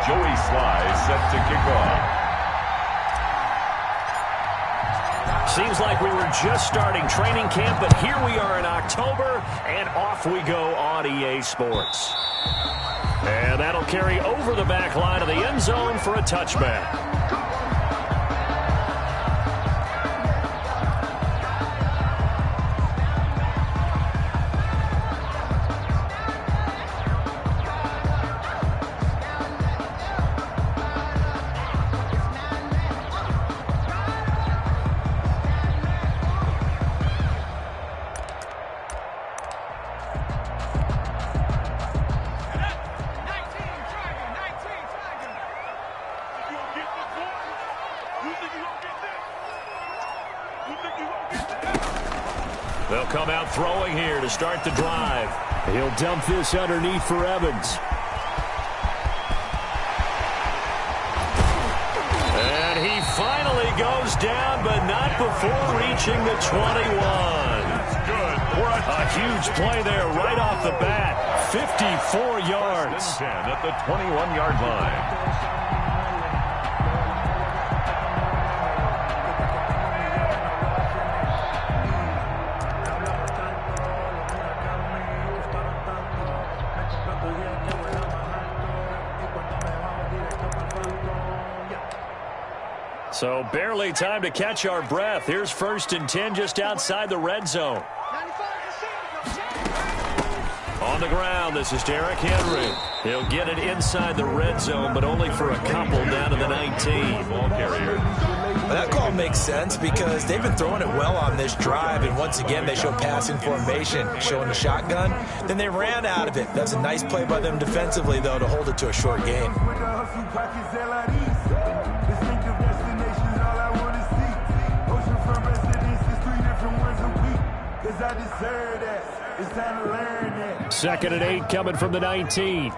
Joey Sly set to kick off. Seems like we were just starting training camp, but here we are in October, and off we go on EA Sports. And that'll carry over the back line of the end zone for a touchback. They'll come out throwing here to start the drive. He'll dump this underneath for Evans. And he finally goes down, but not before reaching the 21. A huge play there right off the bat. 54 yards. 10 at the 21-yard line. So barely time to catch our breath. Here's 1st and 10 just outside the red zone. On the ground, this is Derrick Henry. He'll get it inside the red zone, but only for a couple down to the 19. Ball carrier. That call makes sense because they've been throwing it well on this drive, and once again they show passing formation, showing the shotgun. Then they ran out of it. That's a nice play by them defensively, though, to hold it to a short gain. Second and 8 coming from the 19.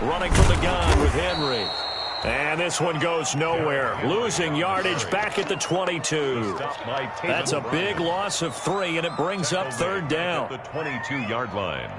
Running from the gun with Henry. And this one goes nowhere. Losing yardage back at the 22. That's a big loss of 3, and it brings up 3rd down. The 22-yard line.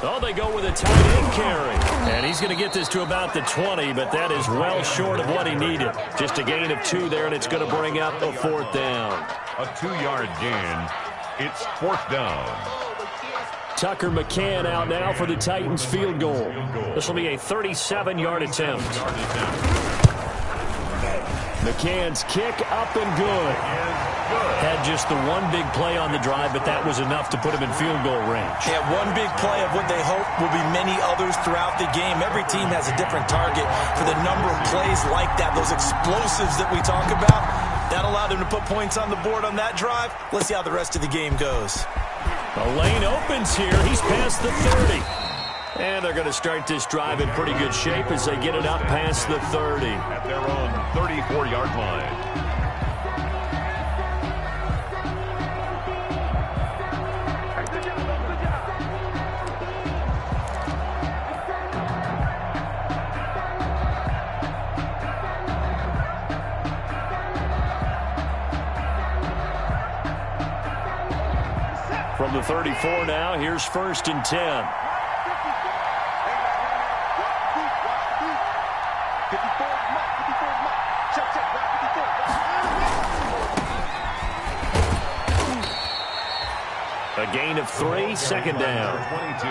Oh, they go with a tight end carry. And he's going to get this to about the 20, but that is well short of what he needed. Just a gain of 2 there, and it's going to bring up a 4th down. A 2-yard gain. It's 4th down. Tucker McCann out now for the Titans field goal. This will be a 37-yard attempt. McCann's kick up and good. Had just the one big play on the drive, but that was enough to put him in field goal range. Yeah, one big play of what they hope will be many others throughout the game. Every team has a different target for the number of plays like that, those explosives that we talk about. That allowed them to put points on the board on that drive. Let's see how the rest of the game goes. The lane opens here. He's past the 30. And they're going to start this drive in pretty good shape as they get it up past the 30. At their own 34-yard line. From the 34 now, here's 1st and 10. A gain of 3, 2nd down. 22.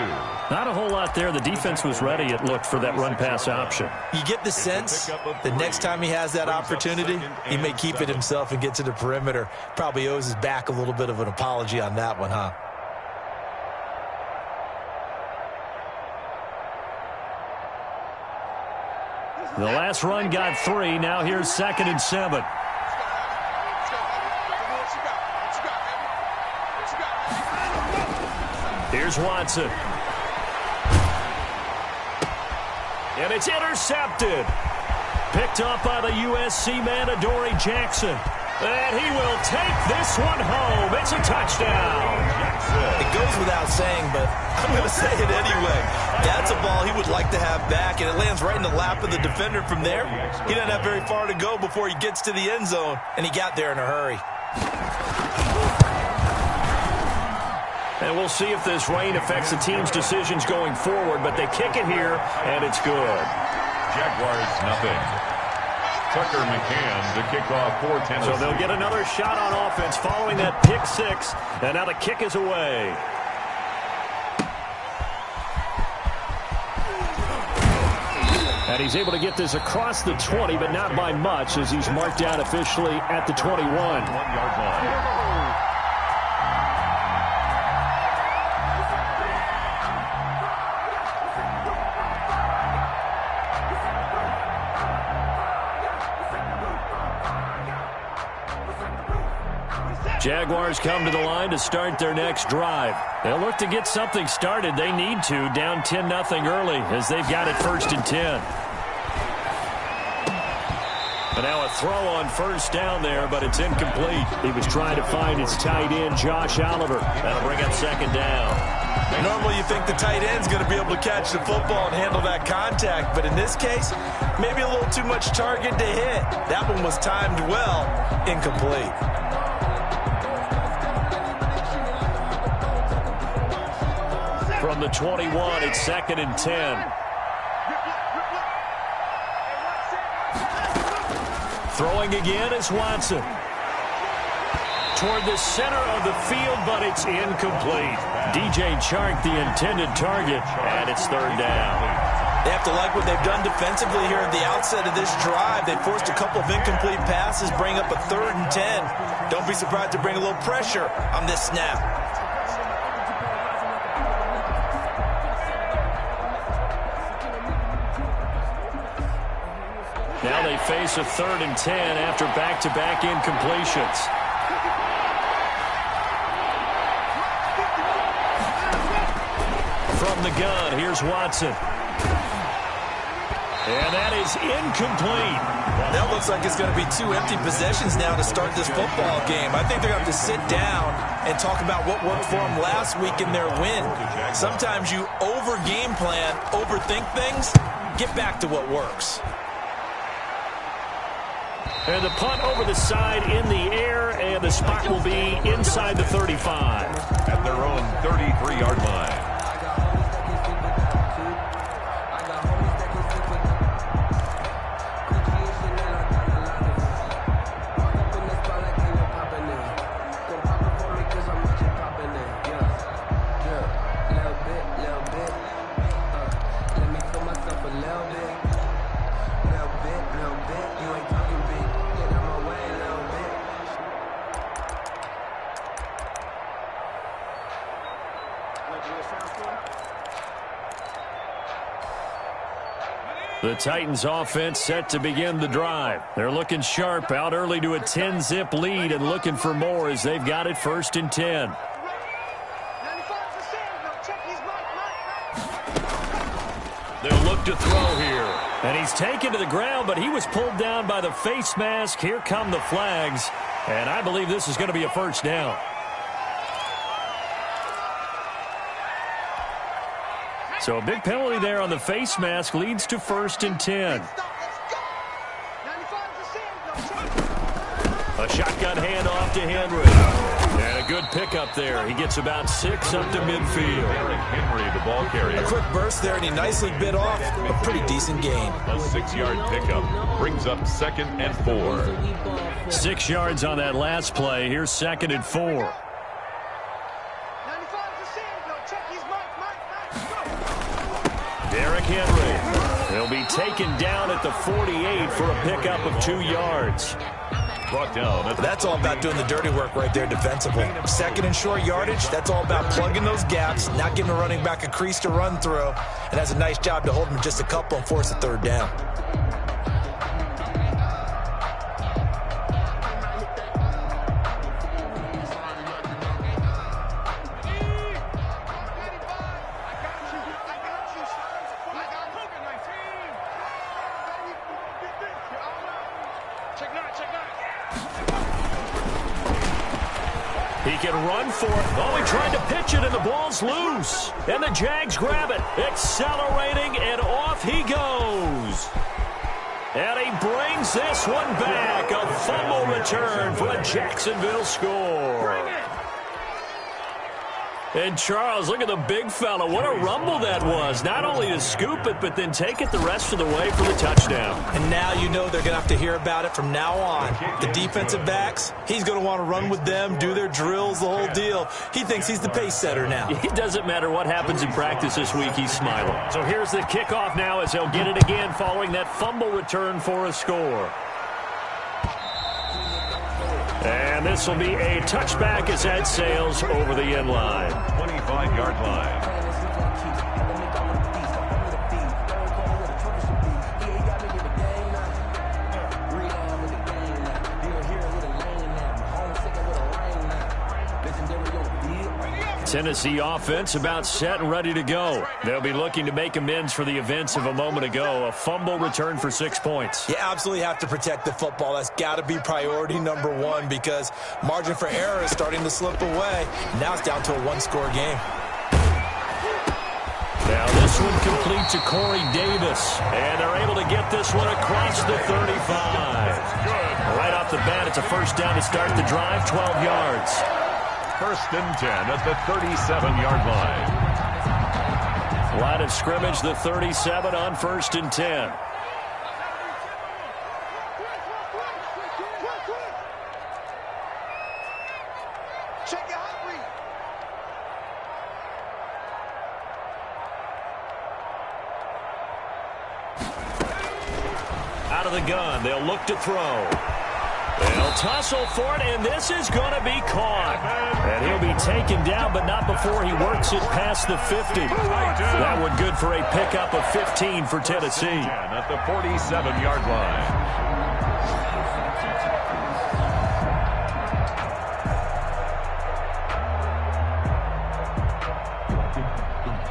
Not a whole lot there. The defense was ready, it looked, for that run-pass option. You get the sense the next time he has that opportunity, he may keep it himself and get to the perimeter. Probably owes his back a little bit of an apology on that one, huh? The last run got 3. Now here's 2nd and 7. Here's Watson. And it's intercepted. Picked up by the USC man, Adoree Jackson. And he will take this one home. It's a touchdown. It goes without saying, but I'm going to say it anyway. That's a ball he would like to have back, and it lands right in the lap of the defender from there. He doesn't have very far to go before he gets to the end zone, and he got there in a hurry. And we'll see if this rain affects the team's decisions going forward, but they kick it here, and it's good. Jaguars, nothing. Tucker McCann to kick off for Tennessee. So they'll get another shot on offense following that pick six, and now the kick is away. And he's able to get this across the 20, but not by much, as he's marked out officially at the 21. 1 yard line. Jaguars come to the line to start their next drive. They'll look to get something started. They need to, down 10-0 early, as they've got it 1st and 10. And now a throw on first down there, but it's incomplete. He was trying to find his tight end, Josh Oliver. That'll bring up 2nd down. Normally you think the tight end's going to be able to catch the football and handle that contact, but in this case, maybe a little too much target to hit. That one was timed well, incomplete. From the 21, it's 2nd and 10. Throwing again is Watson. Toward the center of the field, but it's incomplete. DJ Chark, the intended target, and it's 3rd down. They have to like what they've done defensively here at the outset of this drive. They forced a couple of incomplete passes, bring up a 3rd and 10. Don't be surprised to bring a little pressure on this snap. Now they face a 3rd and 10 after back-to-back incompletions. From the gun, here's Watson. And that is incomplete. That looks like it's going to be 2 empty possessions now to start this football game. I think they're going to have to sit down and talk about what worked for them last week in their win. Sometimes you over-game plan, overthink things, get back to what works. And the punt over the side in the air, and the spot will be inside the 35. At their own 33-yard line. The Titans offense set to begin the drive. They're looking sharp, out early to a 10-zip lead and looking for more as they've got it 1st and 10. They'll look to throw here. And he's taken to the ground, but he was pulled down by the face mask. Here come the flags. And I believe this is going to be a 1st down. So a big penalty there on the face mask leads to 1st and 10. A shotgun handoff to Henry. And a good pickup there. He gets about 6 up to midfield. Derrick Henry, the ball carrier. A quick burst there, and he nicely bit off a pretty decent gain. A 6-yard pickup brings up 2nd and 4. 6 yards on that last play. Here's 2nd and 4. Derrick Henry. He'll be taken down at the 48 for a pickup of 2 yards. Brought down. That's all about doing the dirty work right there defensively. 2nd and short yardage, that's all about plugging those gaps, not giving a running back a crease to run through, and has a nice job to hold him just a couple and force a 3rd down. can run for it. Oh, he tried to pitch it, and the ball's loose. And the Jags grab it, accelerating, and off he goes. And he brings this one back. A fumble return for a Jacksonville score. And Charles, look at the big fella. What a rumble that was. Not only to scoop it, but then take it the rest of the way for the touchdown. And now you know they're going to have to hear about it from now on. The defensive backs, he's going to want to run with them, do their drills, the whole deal. He thinks he's the pace setter now. It doesn't matter what happens in practice this week. He's smiling. So here's the kickoff now as they'll get it again following that fumble return for a score. And this will be a touchback as that sails over the end line. 25-yard line. Tennessee offense about set and ready to go. They'll be looking to make amends for the events of a moment ago. A fumble return for 6 points. You absolutely have to protect the football. That's got to be priority number one because margin for error is starting to slip away. Now it's down to a one-score game. Now this one complete to Corey Davis. And they're able to get this one across the 35. Right off the bat, it's a first down to start the drive, 12 yards. First and 10 at the 37-yard line. Line of scrimmage, the 37 on first and 10. Out of the gun, they'll look to throw. They'll tussle for it, and this is going to be caught. And he'll be taken down, but not before he works it past the 50. That one good for a pickup of 15 for Tennessee. At the 47-yard line.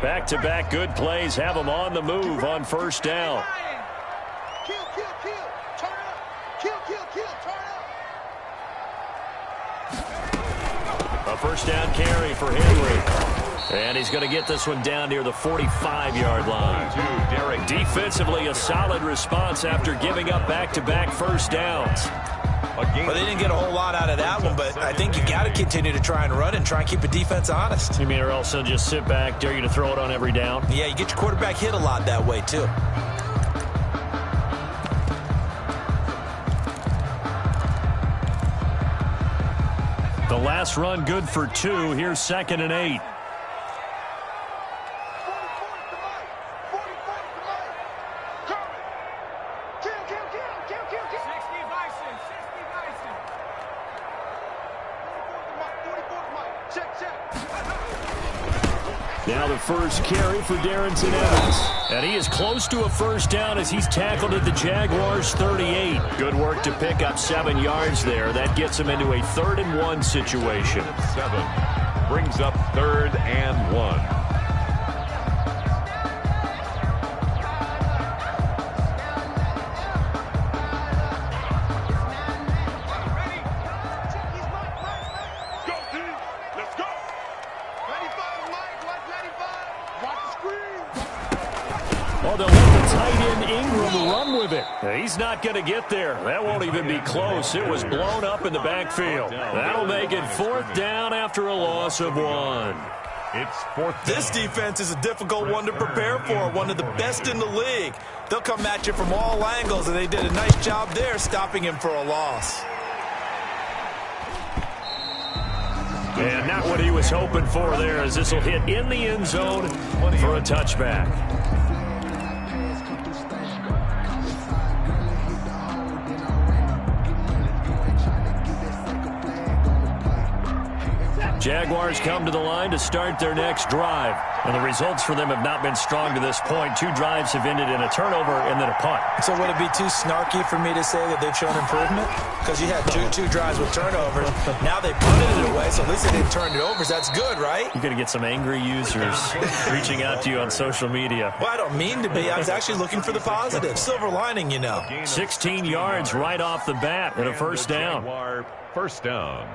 Back-to-back good plays have them on the move on first down. A first down carry for Henry. And he's going to get this one down near the 45-yard line. Defensively, a solid response after giving up back-to-back first downs. Well, they didn't get a whole lot out of that one, but I think you got to continue to try and run and try and keep the defense honest. You mean or else they'll just sit back, dare you to throw it on every down? Yeah, you get your quarterback hit a lot that way, too. The last run good for 2. Here's 2nd and 8. Now the first carry for Darrington Evans. And he is close to a first down as he's tackled at the Jaguars' 38. Good work to pick up 7 yards there. That gets him into a 3rd and 1 situation. 7 brings up 3rd and 1. Oh, they'll let the tight end Ingram run with it. He's not going to get there. That won't even be close. It was blown up in the backfield. That'll make it 4th down after a loss of 1. It's 4th. This defense is a difficult one to prepare for, one of the best in the league. They'll come at you from all angles, and they did a nice job there stopping him for a loss. And not what he was hoping for there, as this will hit in the end zone for a touchback. Jaguars come to the line to start their next drive. And the results for them have not been strong to this point. 2 drives have ended in a turnover and then a punt. So would it be too snarky for me to say that they've shown improvement? Because you had two drives with turnovers. Now they punted it away, so at least they didn't turn it over. So that's good, right? You're going to get some angry users reaching out to you on social media. Well, I don't mean to be. I was actually looking for the positive. Silver lining, you know. 16 yards right off the bat and a first down. First down.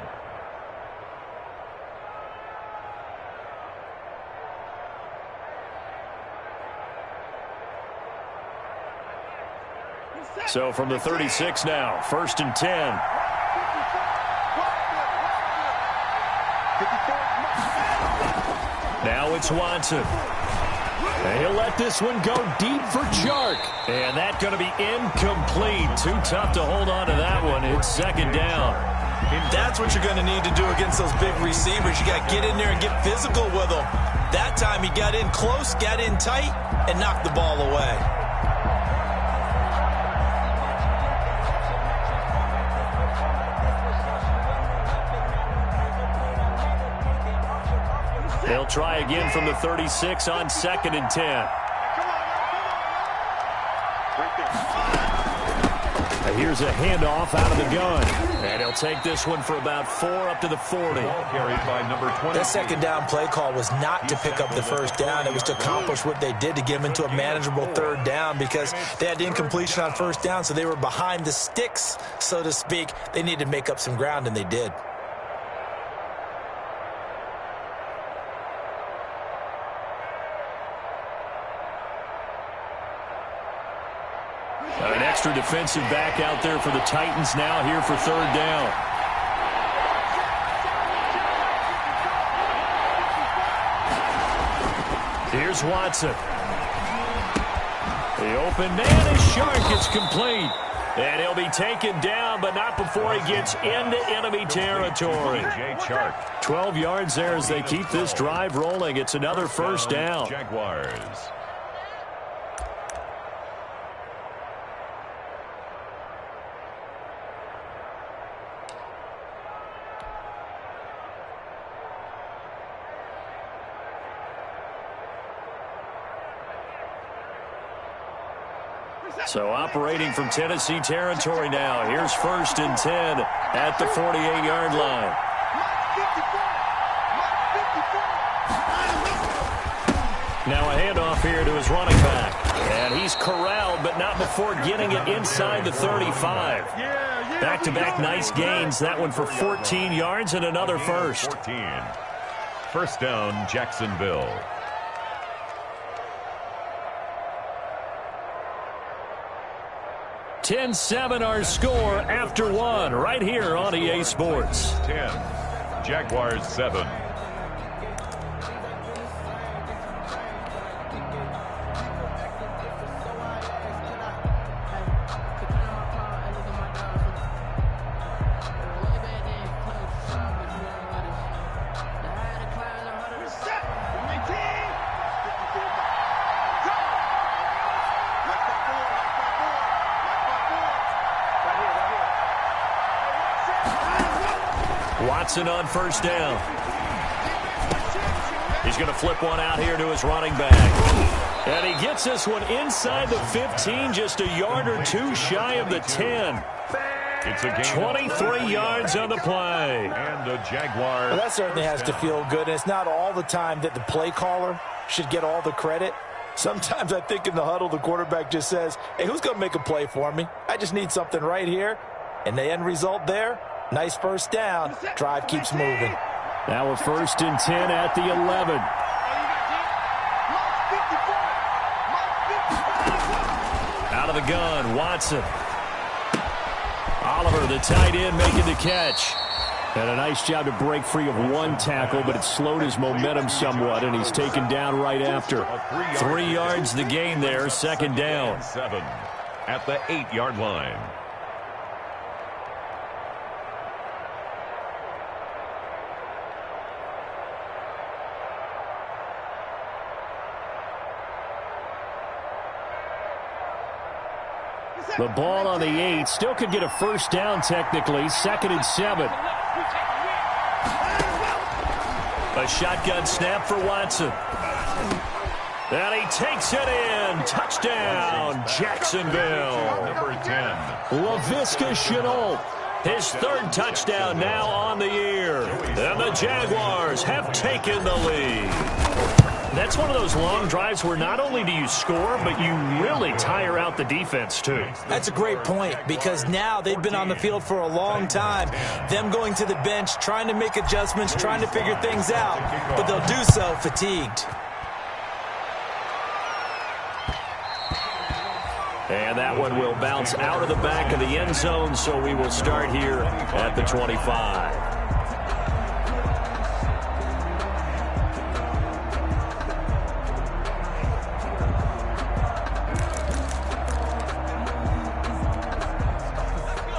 So from the 36 now, 1st and 10. Now it's Watson. And he'll let this one go deep for Chark. And that's going to be incomplete. Too tough to hold on to that one. It's 2nd down. That's what you're going to need to do against those big receivers. You got to get in there and get physical with them. That time he got in close, got in tight, and knocked the ball away. They'll try again from the 36 on 2nd and 10. Here's a handoff out of the gun. And he'll take this one for about 4 up to the 40. Carried by number 20. That 2nd down play call was not to pick up the 1st down. It was to accomplish what they did to get them into a manageable 3rd down because they had incompletion on 1st down, so they were behind the sticks, so to speak. They needed to make up some ground, and they did. An extra defensive back out there for the Titans now here for 3rd down. Here's Watson. The open man is Chark. It's complete. And he'll be taken down, but not before he gets into enemy territory. 12 yards there as they keep this drive rolling. It's another 1st down. Jaguars. So operating from Tennessee territory now. Here's 1st and 10 at the 48-yard line. Now a handoff here to his running back. And he's corralled, but not before getting it inside the 35. Back-to-back nice gains. That one for 14 yards and another 1st. 1st down, Jacksonville. 10-7 our score after 1 right here on EA Sports. 10, Jaguars 7. Watson on 1st down. He's going to flip one out here to his running back. And he gets this one inside the 15, just a yard or 2 shy of the 10. It's a gain 23 yards on the play. And the Jaguars. Well, that certainly has to feel good. And it's not all the time that the play caller should get all the credit. Sometimes I think in the huddle, the quarterback just says, hey, who's going to make a play for me? I just need something right here. And the end result there, nice 1st down. Drive keeps moving. Now a 1st and 10 at the 11. Out of the gun, Watson. Oliver, the tight end, making the catch. And a nice job to break free of 1 tackle, but it slowed his momentum somewhat, and he's taken down right after. 3 yards the gain there, 2nd down. 7 at the 8-yard line. The ball on the 8. Still could get a 1st down technically. 2nd and 7. A shotgun snap for Watson. And he takes it in. Touchdown, Jacksonville. Number 10. Laviska Shenault. His 3rd touchdown now on the year. And the Jaguars have taken the lead. That's one of those long drives where not only do you score, but you really tire out the defense, too. That's a great point, because now they've been on the field for a long time. Them going to the bench, trying to make adjustments, trying to figure things out, but they'll do so fatigued. And that one will bounce out of the back of the end zone, so we will start here at the 25.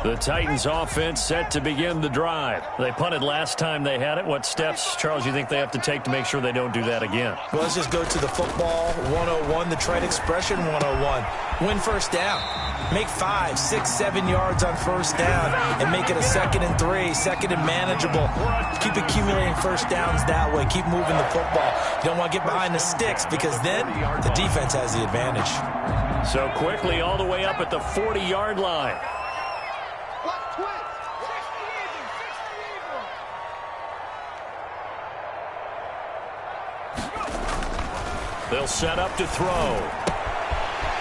The Titans offense set to begin the drive. They punted last time they had it. What steps, Charles, you think they have to take to make sure they don't do that again? Well, let's just go to the football 101, the trade expression 101. Win first down. Make 5, 6, 7 yards on first down and make it a 2nd and 3, 2nd and manageable. Keep accumulating first downs that way. Keep moving the football. You don't want to get behind the sticks because then the defense has the advantage. So quickly all the way up at the 40-yard line. They'll set up to throw.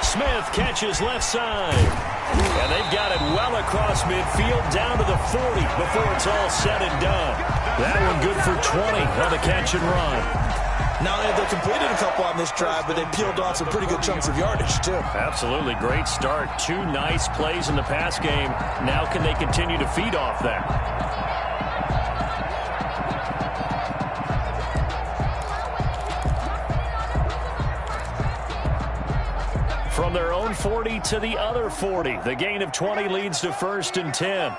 Smith catches left side. And they've got it well across midfield down to the 40 before it's all said and done. That one good for 20 on the catch and run. Not only have they completed a couple on this drive, but they peeled off some pretty good chunks of yardage, too. Absolutely. Great start. 2 nice plays in the pass game. Now can they continue to feed off that? From their own 40 to the other 40. The gain of 20 leads to 1st and 10.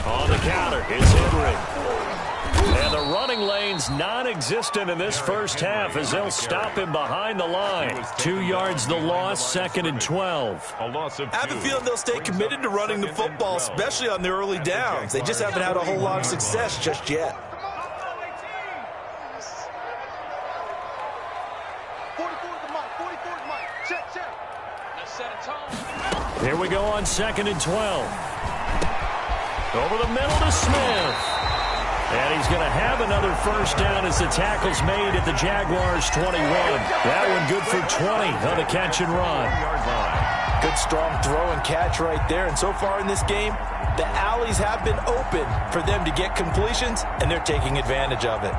On the counter is Henry. And the running lane's non-existent in this first half as they'll stop him behind the line. 2 yards the loss, 2nd and 12. A loss of 2. I have a feeling they'll stay committed to running the football, especially on the early downs. They just haven't had a whole lot of success just yet. Here we go on 2nd and 12. Over the middle to Smith. And he's going to have another first down as the tackle's made at the Jaguars' 21. That one good for 20 on the catch and run. Good strong throw and catch right there. And so far in this game, the alleys have been open for them to get completions, and they're taking advantage of it.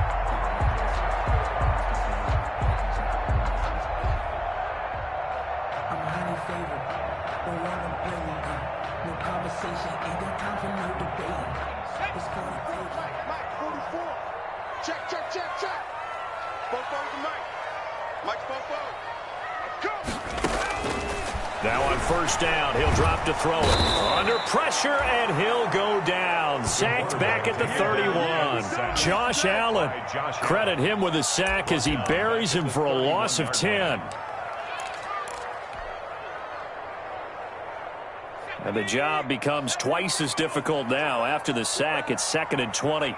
Now on first down, he'll drop to throw it. Under pressure, and he'll go down. Sacked back at the 31. Josh Allen. Credit him with a sack as he buries him for a loss of 10. And the job becomes twice as difficult now. After the sack, it's 2nd and 20.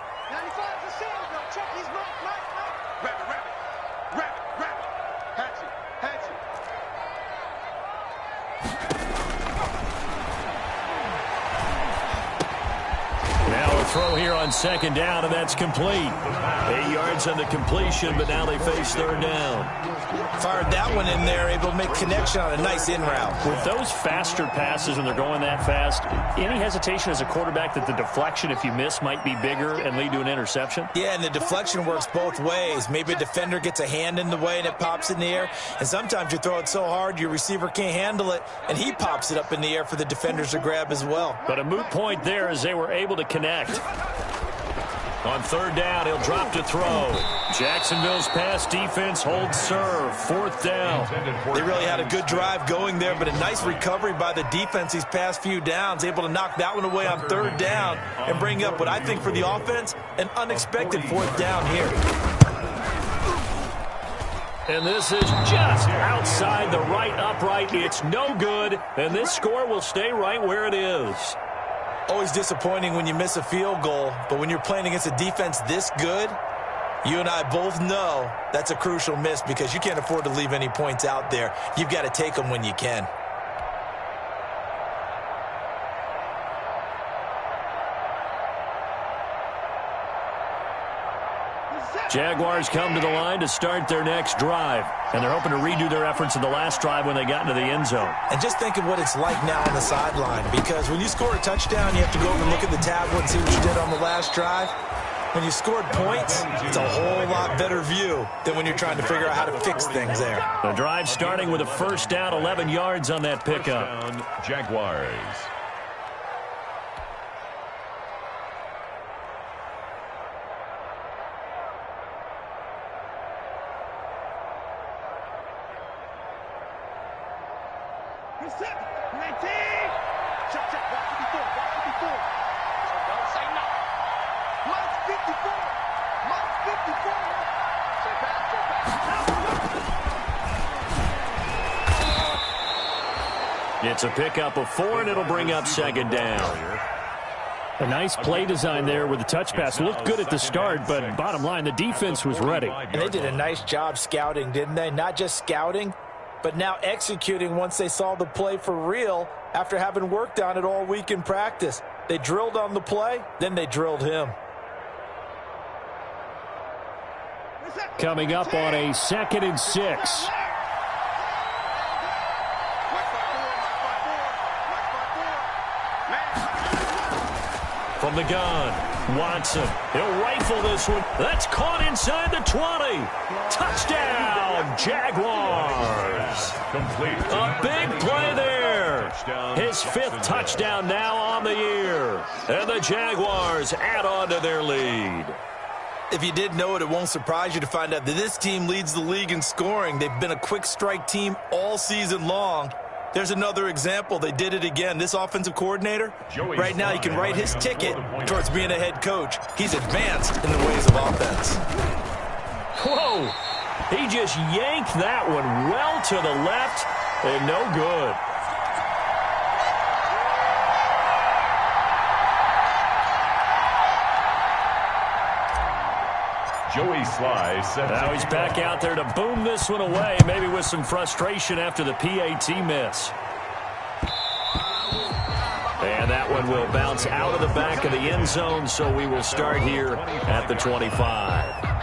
Throw here on 2nd down, and that's complete. 8 yards on the completion, but now they face 3rd down. Fired that one in there, able to make connection on a nice in route. With those faster passes when they're going that fast, any hesitation as a quarterback that the deflection, if you miss, might be bigger and lead to an interception? Yeah, and the deflection works both ways. Maybe a defender gets a hand in the way and it pops in the air, and sometimes you throw it so hard your receiver can't handle it, and he pops it up in the air for the defenders to grab as well. But a moot point there as they were able to connect. On 3rd down, he'll drop to throw. Jacksonville's pass defense holds serve. 4th down. They really had a good drive going there, but a nice recovery by the defense these past few downs. Able to knock that one away on 3rd down and bring up what I think for the offense, an unexpected 4th down here. And this is just outside the right upright. It's no good, and this score will stay right where it is. Always disappointing when you miss a field goal, but when you're playing against a defense this good, you and I both know that's a crucial miss because you can't afford to leave any points out there. You've got to take them when you can. Jaguars come to the line to start their next drive, and they're hoping to redo their efforts in the last drive when they got into the end zone. And just think of what it's like now on the sideline, because when you score a touchdown, you have to go over and look at the tablet and see what you did on the last drive. When you scored points, it's a whole lot better view than when you're trying to figure out how to fix things there. The drive starting with a first down, 11 yards on that pickup. First down, Jaguars. It's a pickup of 4, and it'll bring up second down. A nice play design there with the touch pass. Looked good at the start, but bottom line, the defense was ready. And they did a nice job scouting, didn't they? Not just scouting, but now executing once they saw the play for real after having worked on it all week in practice. They drilled on the play, then they drilled him. Coming up on a 2nd and 6. From the gun, Watson. He'll rifle this one. That's caught inside the 20. Touchdown, Jaguars. Complete. A big play there. His 5th touchdown now on the year. And the Jaguars add on to their lead. If you didn't know it, it won't surprise you to find out that this team leads the league in scoring. They've been a quick strike team all season long. There's another example. They did it again. This offensive coordinator, right now, he can write his ticket towards being a head coach. He's advanced in the ways of offense. Whoa! He just yanked that one well to the left, and no good. Joey Sly set. Now he's back out there to boom this one away, maybe with some frustration after the PAT miss. And that one will bounce out of the back of the end zone, so we will start here at the 25.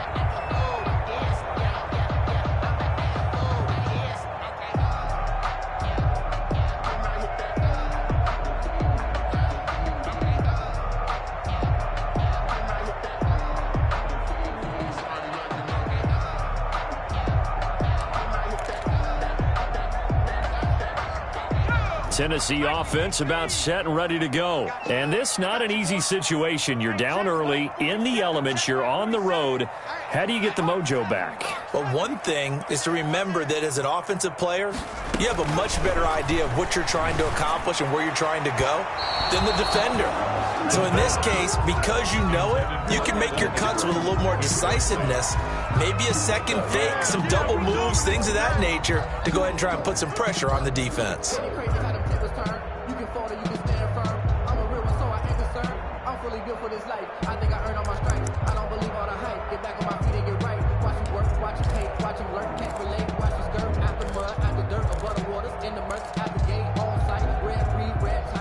Tennessee offense about set and ready to go. And this not an easy situation. You're down early, in the elements, you're on the road. How do you get the mojo back? Well, one thing is to remember that as an offensive player, you have a much better idea of what you're trying to accomplish and where you're trying to go than the defender. So in this case, because you know it, you can make your cuts with a little more decisiveness, maybe a second fake, some double moves, things of that nature, to go ahead and try and put some pressure on the defense.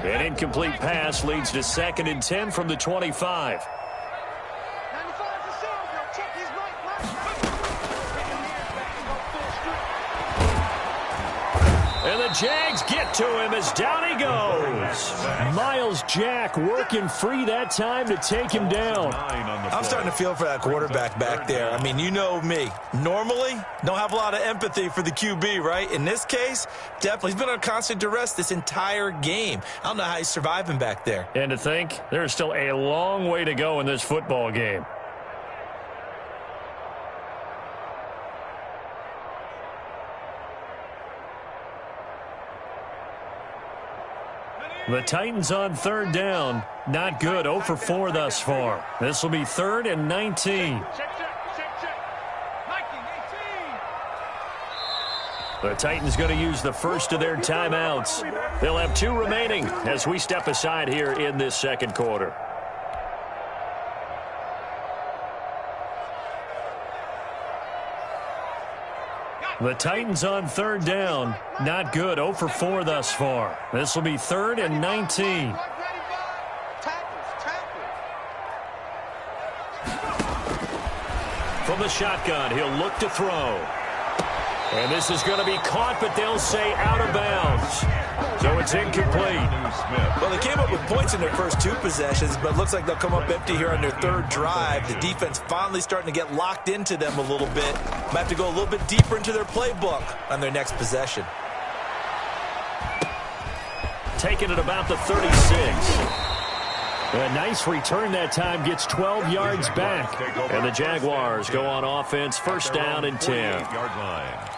An incomplete pass leads to 2nd and 10 from the 25. And the Jags get to him as down he goes. Miles Jack working free that time to take him down. I'm starting to feel for that quarterback back there. I mean, you know me. Normally, don't have a lot of empathy for the QB, right? In this case, definitely. He's been on constant duress this entire game. I don't know how he's surviving back there. And to think, there's still a long way to go in this football game. The Titans on 3rd down. Not good. 0 for 4 thus far. This will be 3rd and 19. The Titans going to use the first of their timeouts. They'll have 2 remaining as we step aside here in this second quarter. The Titans on 3rd down. Not good. 0 for 4 thus far. This will be 3rd and 19. From the shotgun, he'll look to throw. And this is going to be caught, but they'll say out of bounds. So it's incomplete. Well, they came up with points in their first 2 possessions, but it looks like they'll come up empty here on their 3rd drive. The defense finally starting to get locked into them a little bit. Might have to go a little bit deeper into their playbook on their next possession. Taking it about the 36. A nice return that time, gets 12 yards back. And the Jaguars go on offense, first down and 10. Yard line.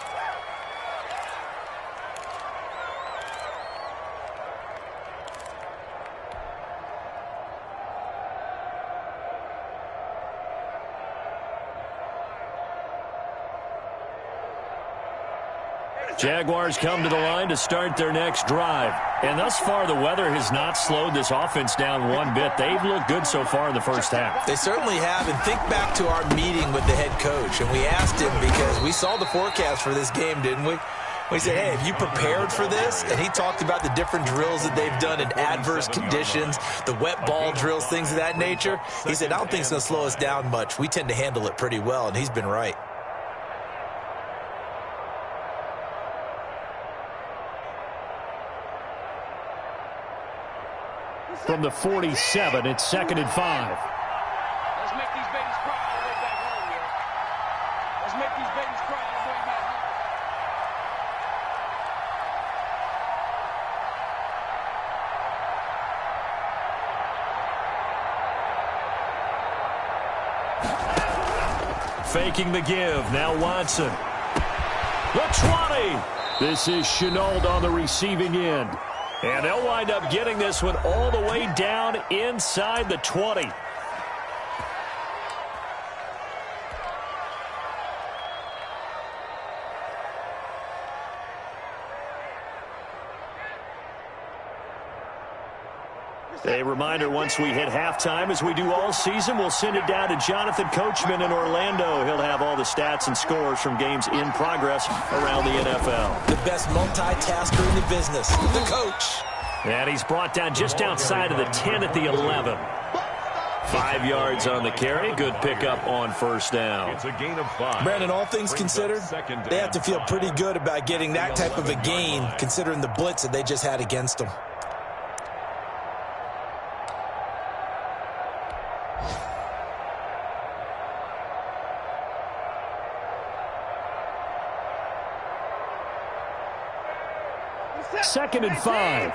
Jaguars come to the line to start their next drive. And thus far, the weather has not slowed this offense down one bit. They've looked good so far in the first half. They certainly have. And think back to our meeting with the head coach. And we asked him, because we saw the forecast for this game, didn't we? We said, hey, have you prepared for this? And he talked about the different drills that they've done in adverse conditions, the wet ball drills, things of that nature. He said, I don't think it's going to slow us down much. We tend to handle it pretty well, and he's been right. From the 47, it's 2nd and 5. Let's make these babies cry all the way back home here. Let's make these babies cry all the way back home. Faking the give. Now Watson. The 20. This is Chenault on the receiving end. And they'll wind up getting this one all the way down inside the 20. A reminder, once we hit halftime, as we do all season, we'll send it down to Jonathan Coachman in Orlando. He'll have all the stats and scores from games in progress around the NFL. The best multitasker in the business, the coach. And he's brought down just outside of the 10 at the 11. 5 yards on the carry. Good pickup on first down. It's a gain of 5. Brandon, all things considered, they have to feel pretty good about getting that type of a gain, considering the blitz that they just had against them. Second and 5.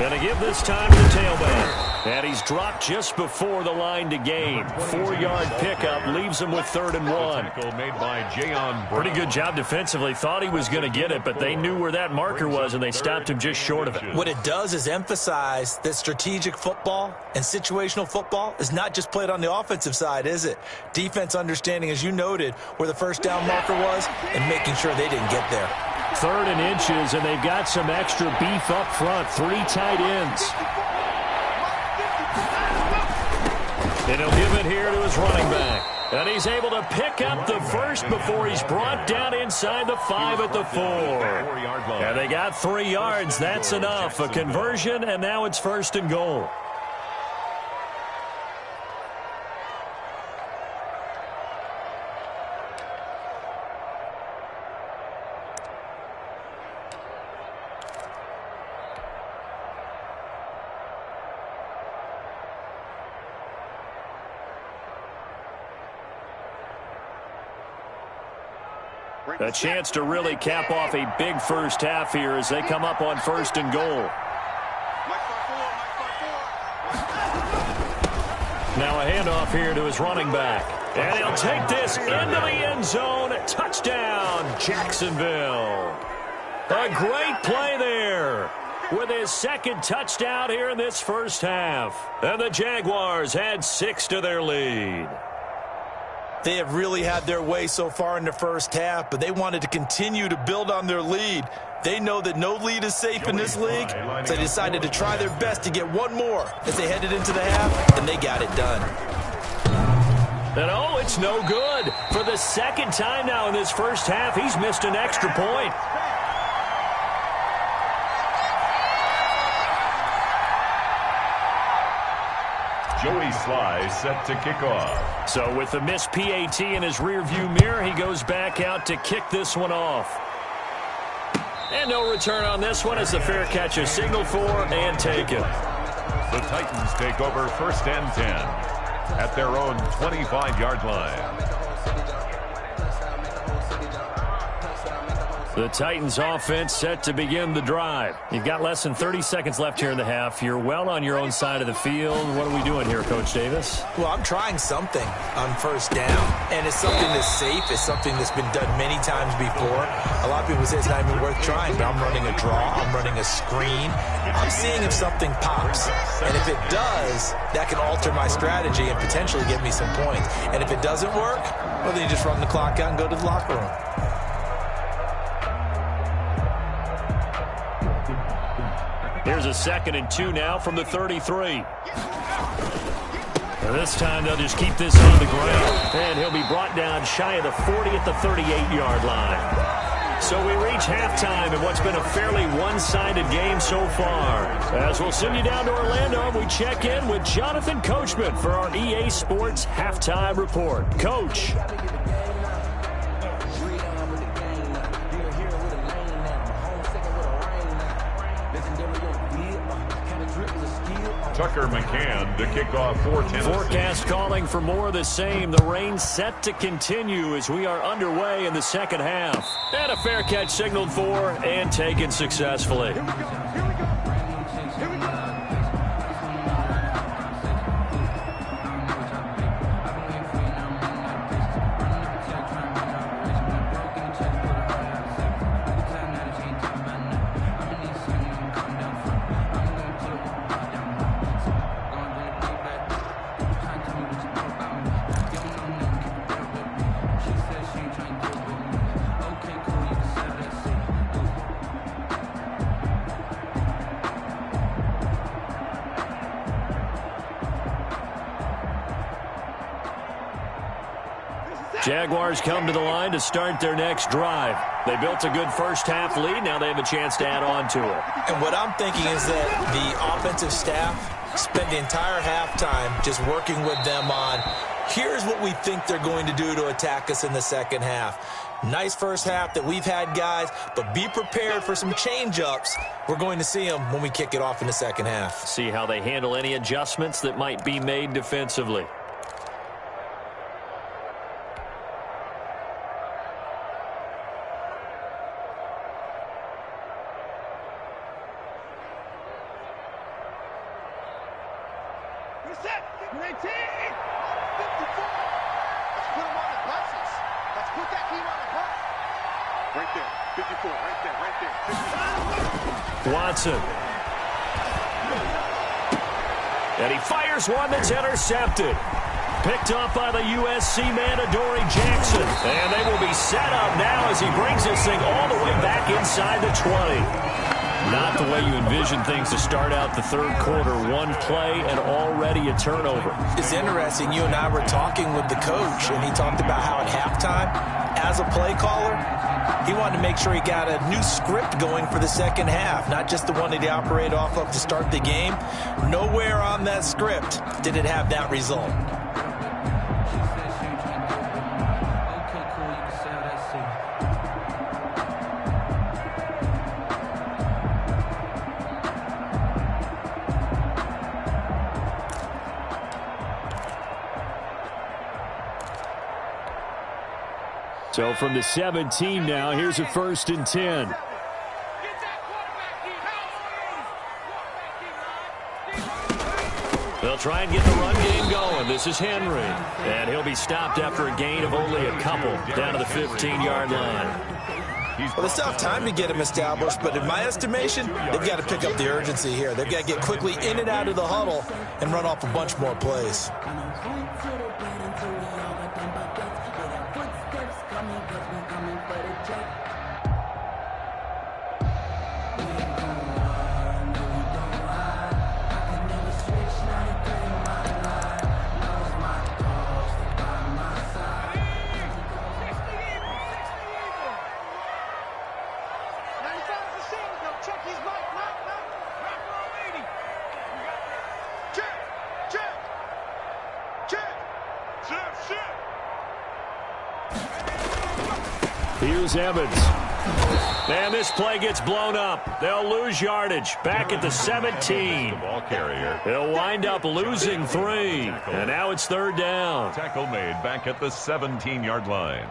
And a give this time to the tailback. And he's dropped just before the line to gain. 4-yard pickup leaves him with 3rd and 1. Tackle made by Jayon Brown. Pretty good job defensively. Thought he was going to get it, but they knew where that marker was, and they stopped him just short of it. What it does is emphasize that strategic football and situational football is not just played on the offensive side, is it? Defense understanding, as you noted, where the first down marker was and making sure they didn't get there. 3rd and inches, and they've got some extra beef up front. 3 tight ends. And he'll give it here to his running back. And he's able to pick up the first before he's brought down inside the 5 at the 4. And they got 3 yards. That's enough. A conversion, and now it's 1st and goal. A chance to really cap off a big first half here as they come up on 1st and goal. Now a handoff here to his running back. And he'll take this into the end zone. Touchdown, Jacksonville. A great play there with his 2nd touchdown here in this first half. And the Jaguars add 6 to their lead. They have really had their way so far in the first half, but they wanted to continue to build on their lead. They know that no lead is safe in this league, so they decided to try their best to get one more as they headed into the half, and they got it done. And oh, it's no good. For the 2nd time now in this first half, he's missed an extra point. Joey Sly set to kick off. So with the missed PAT in his rearview mirror, he goes back out to kick this one off. And no return on this one as the fair catch is signaled for and taken. The Titans take over 1st and 10 at their own 25-yard line. The Titans offense set to begin the drive. You've got less than 30 seconds left here in the half. You're well on your own side of the field. What are we doing here, Coach Davis? Well, I'm trying something on 1st down, and it's something that's safe. It's something that's been done many times before. A lot of people say it's not even worth trying, but I'm running a draw. I'm running a screen. I'm seeing if something pops, and if it does, that can alter my strategy and potentially get me some points. And if it doesn't work, well, then you just run the clock out and go to the locker room. Here's a 2nd and 2 now from the 33. This time they'll just keep this on the ground. And he'll be brought down shy of the 40 at the 38-yard line. So we reach halftime in what's been a fairly one-sided game so far. As we'll send you down to Orlando, we check in with Jonathan Coachman for our EA Sports Halftime Report. Coach. Tucker McCann to kick off for Tennessee. Forecast calling for more of the same. The rain set to continue as we are underway in the second half. And a fair catch signaled for and taken successfully. Jaguars come to the line to start their next drive. They built a good first-half lead. Now they have a chance to add on to it. And what I'm thinking is that the offensive staff spent the entire halftime just working with them on, here's what we think they're going to do to attack us in the second half. Nice first half that we've had, guys, but be prepared for some change-ups. We're going to see them when we kick it off in the second half. See how they handle any adjustments that might be made defensively. Watson. And he fires one that's intercepted. Picked up by the USC man, Adoree Jackson. And they will be set up now as he brings this thing all the way back inside the 20. Not the way you envision things to start out the third quarter. One play and already a turnover. It's interesting. You and I were talking with the coach, and he talked about how at halftime, as a play caller, he wanted to make sure he got a new script going for the second half, not just the one that he operated off of to start the game. Nowhere on that script did it have that result. So from the 17 now, here's a 1st and 10. They'll try and get the run game going. This is Henry. And he'll be stopped after a gain of only a couple down to the 15-yard line. Well, they still have time to get him established, but in my estimation, they've got to pick up the urgency here. They've got to get quickly in and out of the huddle and run off a bunch more plays. Here's Evans. And this play gets blown up. They'll lose yardage. Back at the 17. The ball carrier. They'll wind up losing 3. And now it's 3rd down. Tackle made back at the 17-yard line.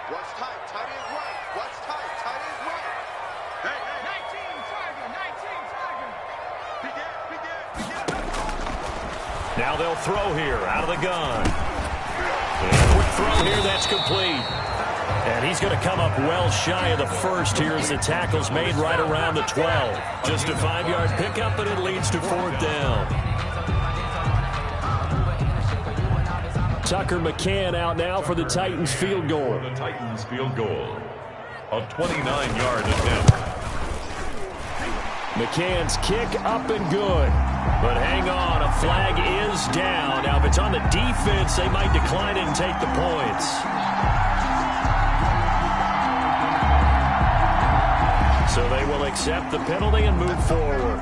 What's tight? Tight is right. What's tight? Tight is right. Hey, hey. 19 Tiger. 19 Tiger. Now they'll throw here out of the gun. And a quick throw here. That's complete. And he's going to come up well shy of the first here as the tackle's made right around the 12. Just a 5-yard pickup, and it leads to 4th down. Tucker McCann out now for the Titans field goal. The Titans field goal. A 29-yard attempt. McCann's kick up and good. But hang on, a flag is down. Now, if it's on the defense, they might decline it and take the points. So they will accept the penalty and move forward.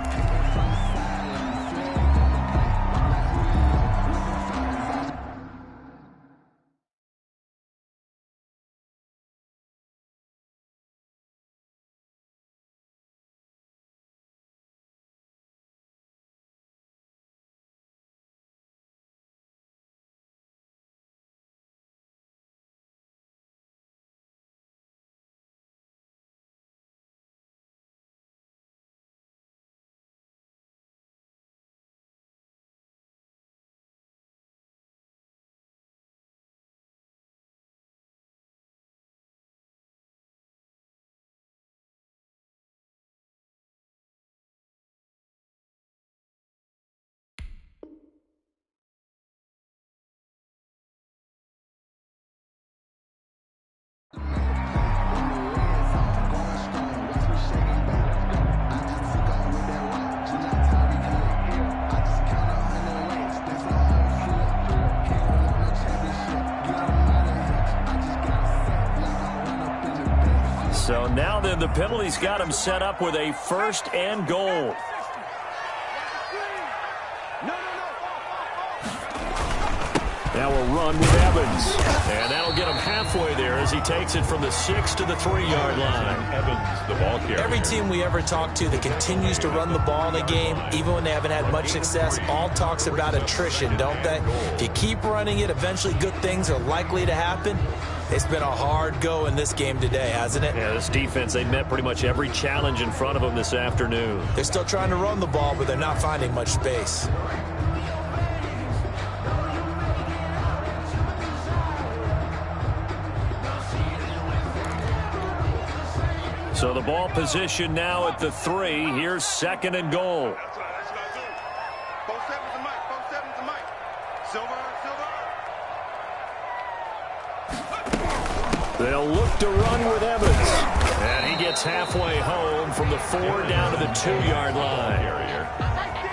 So now then, the penalty's got him set up with a 1st and goal. Now a run with Evans. And that'll get him halfway there as he takes it from the 6 to the 3-yard line. Evans, the ball carrier. Every team we ever talk to that continues to run the ball in a game, even when they haven't had much success, all talks about attrition, don't they? If you keep running it, eventually good things are likely to happen. It's been a hard go in this game today, hasn't it? Yeah, this defense, they met pretty much every challenge in front of them this afternoon. They're still trying to run the ball, but they're not finding much space. So the ball position now at the 3. Here's 2nd and goal. They'll look to run with Evans. And he gets halfway home from the 4 down to the 2-yard line.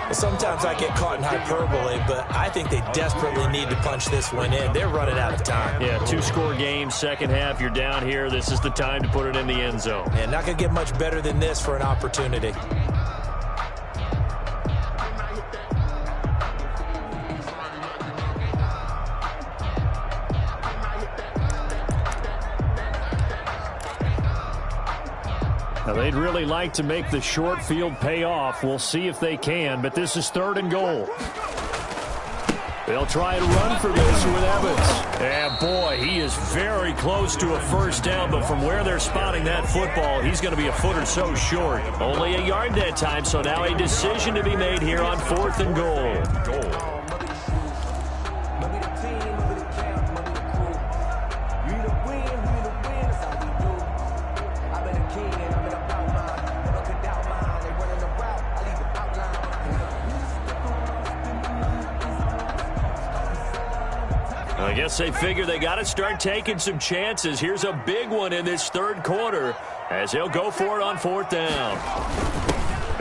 Well, sometimes I get caught in hyperbole, but I think they desperately need to punch this one in. They're running out of time. Yeah, 2-score game, second half. You're down here. This is the time to put it in the end zone. And not going to get much better than this for an opportunity. Now, they'd really like to make the short field pay off. We'll see if they can, but this is 3rd and goal. They'll try to run for this with Evans. And, boy, he is very close to a 1st down, but from where they're spotting that football, he's going to be a foot or so short. Only a yard that time, so now a decision to be made here on 4th and goal. I guess they figure they got to start taking some chances. Here's a big one in this third quarter as they'll go for it on fourth down.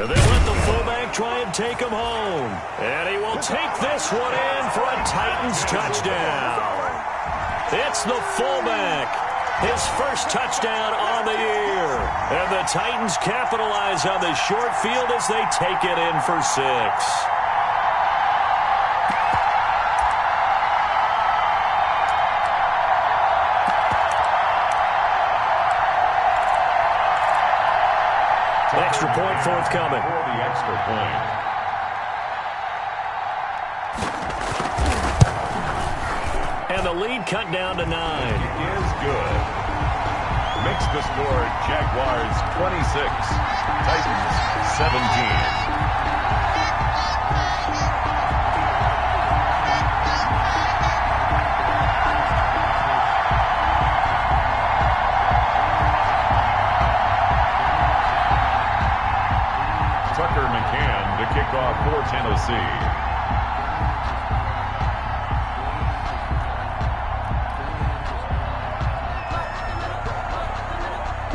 And they let the fullback try and take him home. And he will take this one in for a Titans touchdown. It's the fullback. His first touchdown on the year. And the Titans capitalize on the short field as they take it in for 6. Extra point forthcoming. For the extra point. And the lead cut down to 9. Is good. Makes the score Jaguars 26, Titans 17. Kickoff for Tennessee.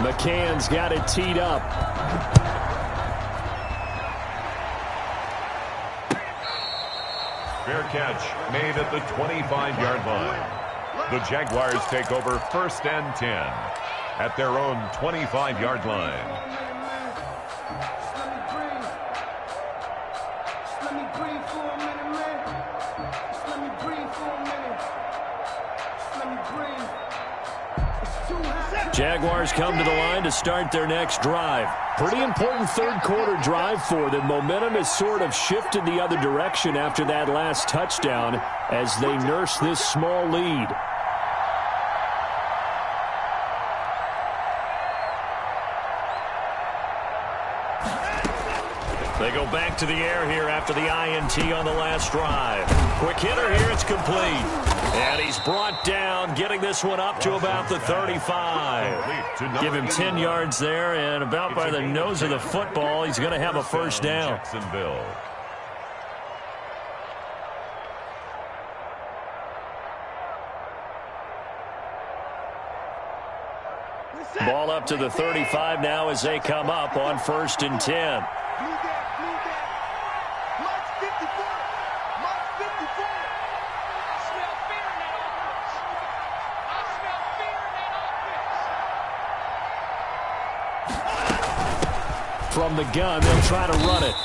McCann's got it teed up. Fair catch made at the 25-yard line. The Jaguars take over 1st and 10 at their own 25-yard line. Jaguars come to the line to start their next drive. Pretty important third quarter drive for them. Momentum has sort of shifted the other direction after that last touchdown as they nurse this small lead. They go back to the air here after the INT on the last drive. Quick hitter here, it's complete. And he's brought down, getting this one up to about the 35. Give him 10 yards there, and about by the nose of the football, he's going to have a first down. Ball up to the 35 now as they come up on 1st and 10. From the gun, they'll try to run it.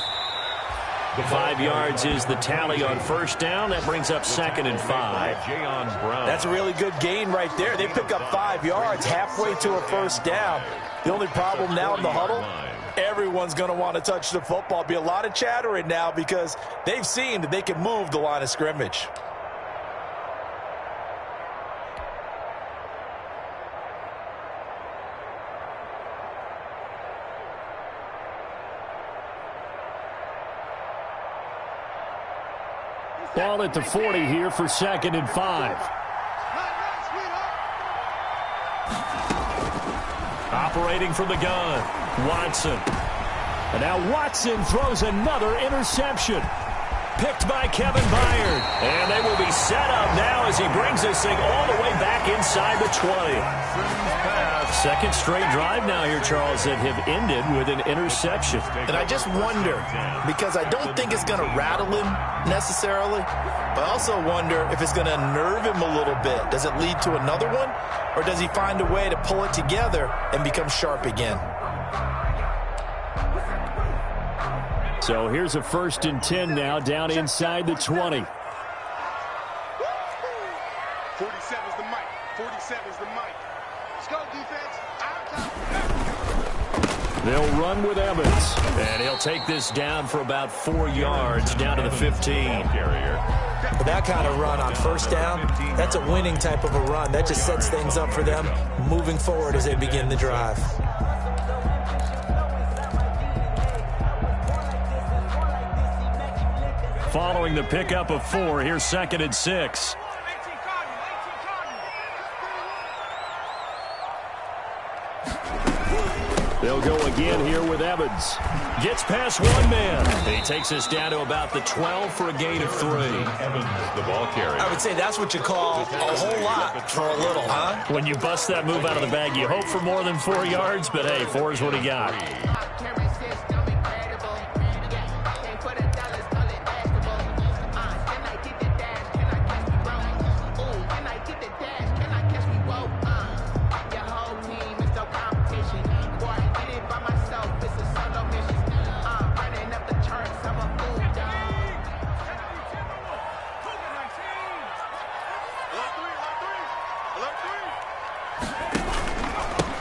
5 yards is the tally on first down. That brings up 2nd and 5. That's a really good gain right there. They pick up 5 yards halfway to a first down. The only problem now in the huddle, everyone's going to want to touch the football. Be a lot of chattering now because they've seen that they can move the line of scrimmage. Ball at the 40 here for 2nd and 5. Operating from the gun, Watson. And now Watson throws another interception. Picked by Kevin Byard. And they will be set up now as he brings this thing all the way back inside the 20. Second straight drive now here, Charles, that have ended with an interception. And I just wonder, because I don't think it's going to rattle him necessarily, but I also wonder if it's going to nerve him a little bit. Does it lead to another one, or does he find a way to pull it together and become sharp again? So here's a 1st and 10 now down inside the 20. 47's the mic. 47's the mic. Let's go, defense. They'll run with Evans. And he'll take this down for about 4 yards down to the 15. That kind of run on first down, that's a winning type of a run. That just sets things up for them moving forward as they begin the drive. Following the pickup of 4, here's 2nd and 6. They'll go again here with Evans. Gets past one man. He takes us down to about the 12 for a gain of 3. Evans, the ball carrier. I would say that's what you call a whole lot for a little, huh? When you bust that move out of the bag, you hope for more than 4 yards, but hey, 4 is what he got.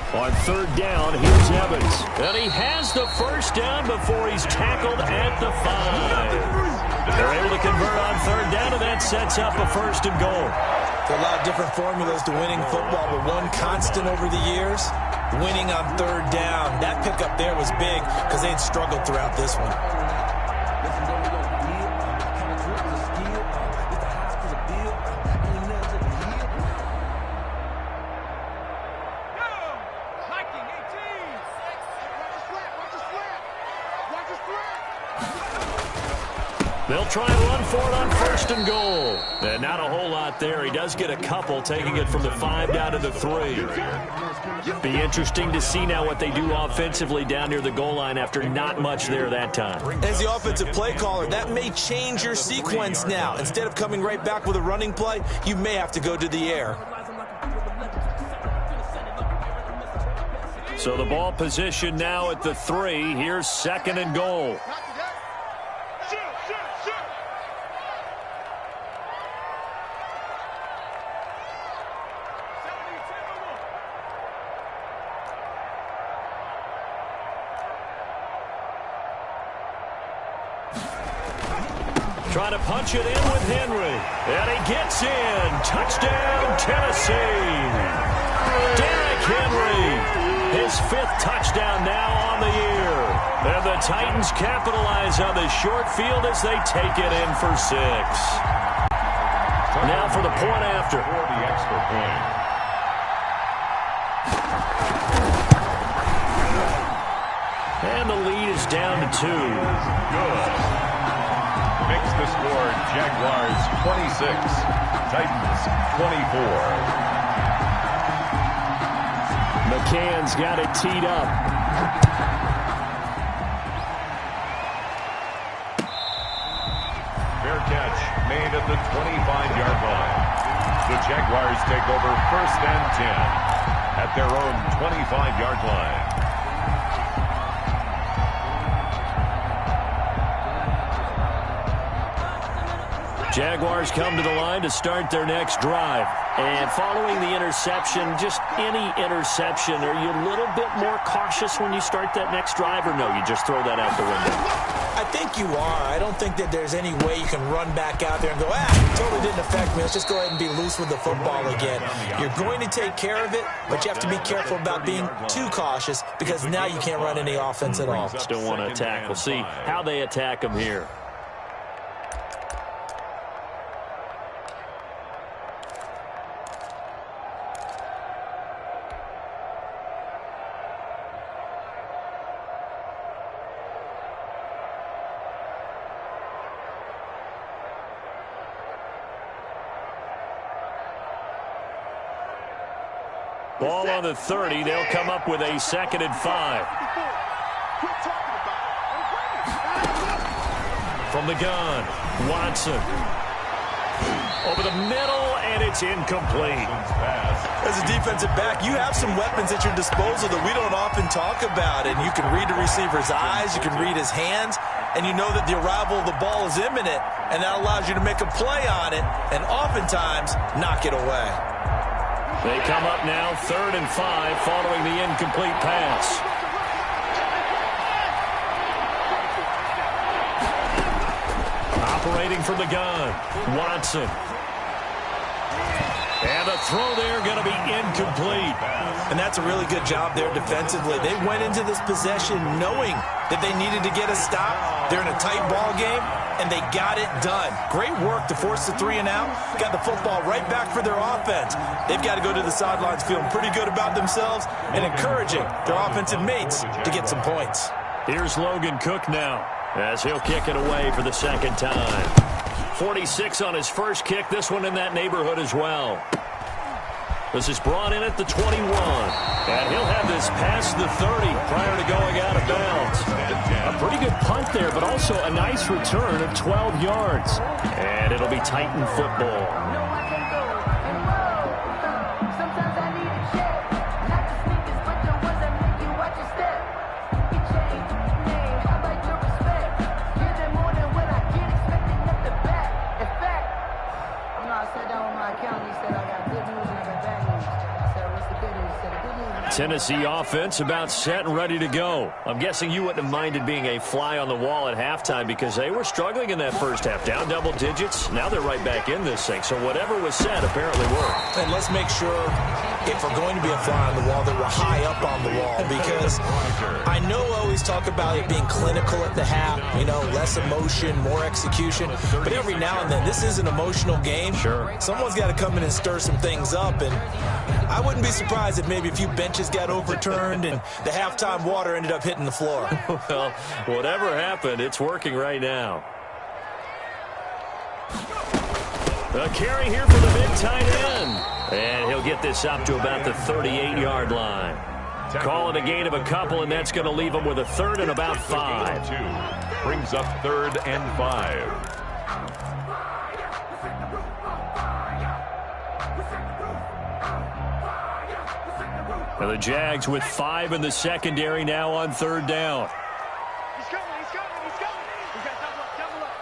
On third down, here's Evans. And he has the first down before he's tackled at the 5. They're able to convert on third down, and that sets up a 1st and goal. There are a lot of different formulas to winning football, but one constant over the years, winning on third down. That pickup there was big because they had struggled throughout this one. They'll try and run for it on 1st and goal. And not a whole lot there. He does get a couple, taking it from the 5 down to the 3. Be interesting to see now what they do offensively down near the goal line after not much there that time. As the offensive play caller, that may change your sequence now. Instead of coming right back with a running play, you may have to go to the air. So the ball position now at the 3. Here's 2nd and goal. Trying to punch it in with Henry. And he gets in. Touchdown, Tennessee. Derrick Henry. His 5th touchdown now on the year. And the Titans capitalize on the short field as they take it in for 6. Now for the point after. For the extra point. And the lead is down to 2. Good. Makes the score Jaguars 26, Titans 24. McCann's got it teed up. Fair catch made at the 25-yard line. The Jaguars take over 1st and 10 at their own 25-yard line. Jaguars come to the line to start their next drive. And following the interception, just any interception, are you a little bit more cautious when you start that next drive, or no, you just throw that out the window? I think you are. I don't think that there's any way you can run back out there and go, totally didn't affect me. Let's just go ahead and be loose with the football again. You're going to take care of it, but you have to be careful about being too cautious because now you can't run any offense at all. Still want to attack. We'll see how they attack them here. Ball on the 30. They'll come up with a 2nd and 5. From the gun, Watson. Over the middle, and it's incomplete. As a defensive back, you have some weapons at your disposal that we don't often talk about. And you can read the receiver's eyes, you can read his hands, and you know that the arrival of the ball is imminent, and that allows you to make a play on it and oftentimes knock it away. They come up now 3rd and 5 following the incomplete pass. Operating from the gun, Watson. And the throw there going to be incomplete. And that's a really good job there defensively. They went into this possession knowing that they needed to get a stop. They're in a tight ball game, and they got it done. Great work to force the 3 and out. Got the football right back for their offense. They've got to go to the sidelines feeling pretty good about themselves and encouraging their offensive mates to get some points. Here's Logan Cook now as he'll kick it away for the second time. 46 on his first kick. This one in that neighborhood as well. This is brought in at the 21. And he'll have this past the 30 prior to going out of bounds. A pretty good punt there, but also a nice return of 12 yards. And it'll be Titan football. Tennessee offense about set and ready to go. I'm guessing you wouldn't have minded being a fly on the wall at halftime because they were struggling in that first half. Down double digits. Now they're right back in this thing. So whatever was said apparently worked. And let's make sure if we're going to be a fly on the wall that we're high up on the wall, because I know I always talk about it being clinical at the half, you know, less emotion, more execution. But every now and then, this is an emotional game. Sure. Someone's got to come in and stir some things up. And I wouldn't be surprised if maybe a few benches got overturned and the halftime water ended up hitting the floor. Well, whatever happened, it's working right now. A carry here for the big tight end. And he'll get this up to about the 38-yard line. Call it a gain of a couple, and that's going to leave him with a third and about 5. Brings up 3rd and 5. Now the Jags with 5 in the secondary now on 3rd down. He's coming. He's got double up.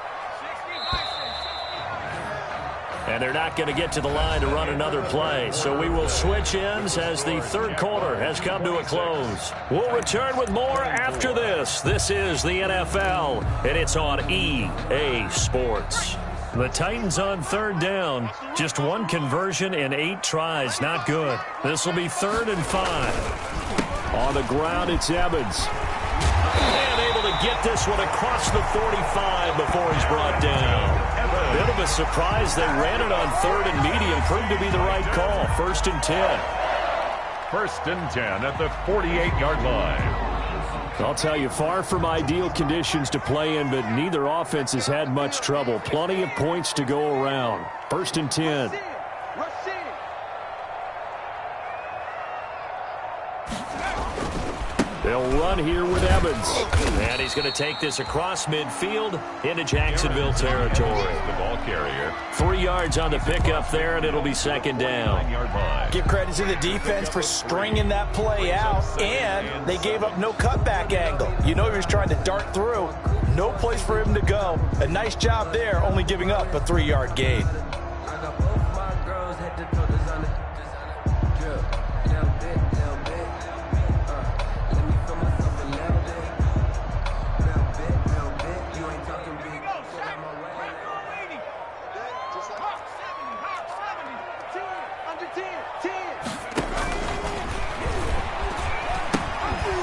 And they're not going to get to the line to run another play. So we will switch ends as the third quarter has come to a close. We'll return with more after this. This is the NFL, and it's on EA Sports. The Titans on 3rd down. Just one conversion in 8 tries. Not good. This will be 3rd and 5. On the ground, it's Evans. And able to get this one across the 45 before he's brought down. Bit of a surprise. They ran it on 3rd and medium. Proved to be the right call. 1st and 10. 1st and 10 at the 48-yard line. I'll tell you, far from ideal conditions to play in, but neither offense has had much trouble. Plenty of points to go around. 1st and 10. They'll run here with Evans. And he's going to take this across midfield into Jacksonville territory. The ball carrier. 3 yards on the pickup there, and it'll be 2nd down. 9-yard line. Give credit to the defense for stringing that play out, and they gave up no cutback angle. You know he was trying to dart through. No place for him to go. A nice job there, only giving up a 3-yard gain.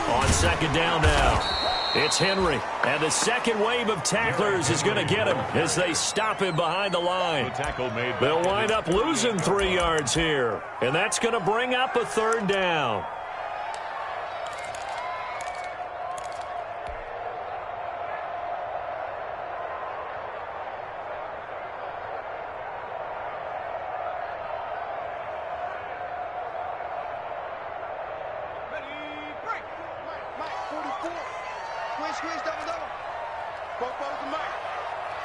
On 2nd down now, it's Henry. And the second wave of tacklers is going to get him as they stop him behind the line. They'll wind up losing 3 yards here. And that's going to bring up a 3rd down. Squeeze, double. Bobo's the Mike.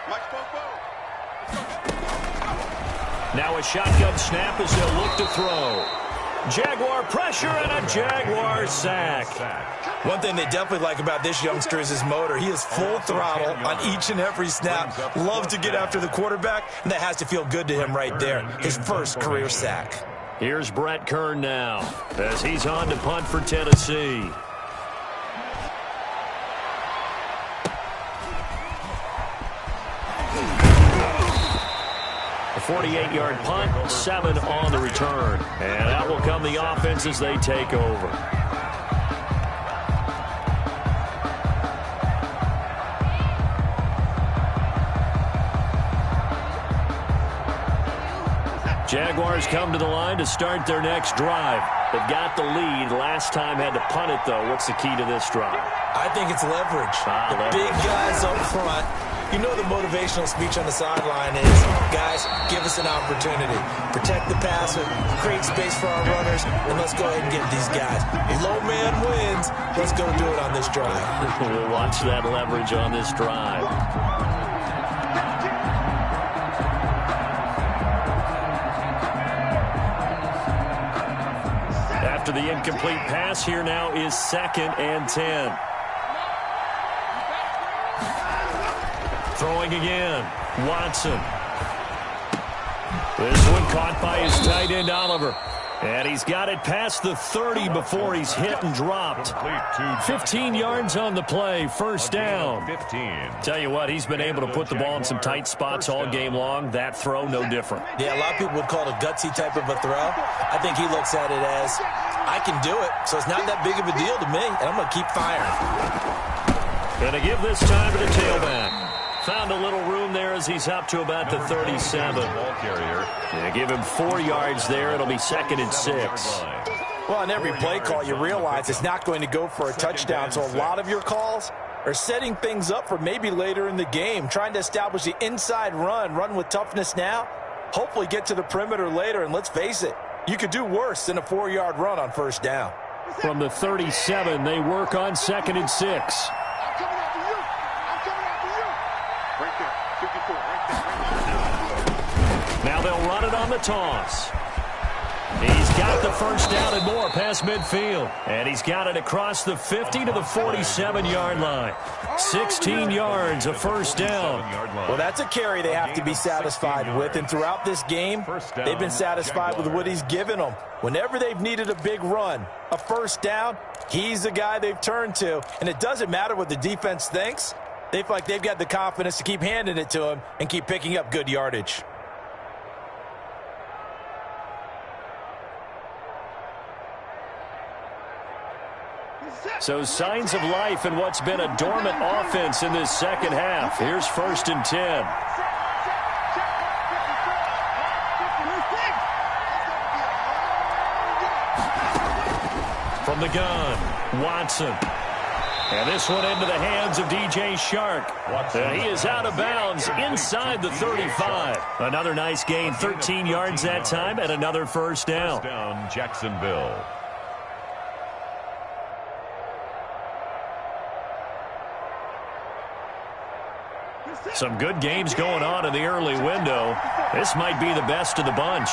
Mike's Bobo. Now a shotgun snap as they'll look to throw. Jaguar pressure and a Jaguar sack. One thing they definitely like about this youngster is his motor. He is full throttle on each and every snap. Loves to get after the quarterback, and that has to feel good to him right there. His first career sack. Here's Brett Kern now as he's on to punt for Tennessee. 48-yard punt, 7 on the return. And out will come the offense as they take over. Jaguars come to the line to start their next drive. They've got the lead. Last time had to punt it, though. What's the key to this drive? I think it's leverage. The big guys up front. You know the motivational speech on the sideline is, guys, give us an opportunity. Protect the passer, create space for our runners, and let's go ahead and get these guys. Low man wins. Let's go do it on this drive. We'll watch that leverage on this drive. After the incomplete pass, here now is 2nd and 10. Throwing again, Watson. This one caught by his tight end, Oliver. And he's got it past the 30 before he's hit and dropped. 15 yards on the play, first down. Tell you what, he's been able to put the ball in some tight spots all game long. That throw, no different. Yeah, a lot of people would call it a gutsy type of a throw. I think he looks at it as, I can do it, so it's not that big of a deal to me, and I'm going to keep firing. Going to give this time to the tailback. Found a little room there as he's up to about the 37. Going to give him 4 yards there. It'll be 2nd and 6. Well, on every play call, you realize it's not going to go for a touchdown, so a lot of your calls are setting things up for maybe later in the game, trying to establish the inside run with toughness now, hopefully get to the perimeter later, and let's face it, you could do worse than a 4-yard run on first down. From the 37, they work on 2nd and 6. Now they'll run it on the toss. He's got the first down and more past midfield. And he's got it across the 50 to the 47-yard line. 16 yards, a first down. Well, that's a carry they have to be satisfied with. And throughout this game, they've been satisfied with what he's given them. Whenever they've needed a big run, a first down, he's the guy they've turned to. And it doesn't matter what the defense thinks. They feel like they've got the confidence to keep handing it to him and keep picking up good yardage. So signs of life in what's been a dormant offense in this second half. Here's 1st and 10. From the gun, Watson. And this one into the hands of DJ Shark. And he is out of bounds inside the 35. Another nice gain, 13 yards that time, and another first down. Jacksonville. Some good games going on in the early window. This might be the best of the bunch.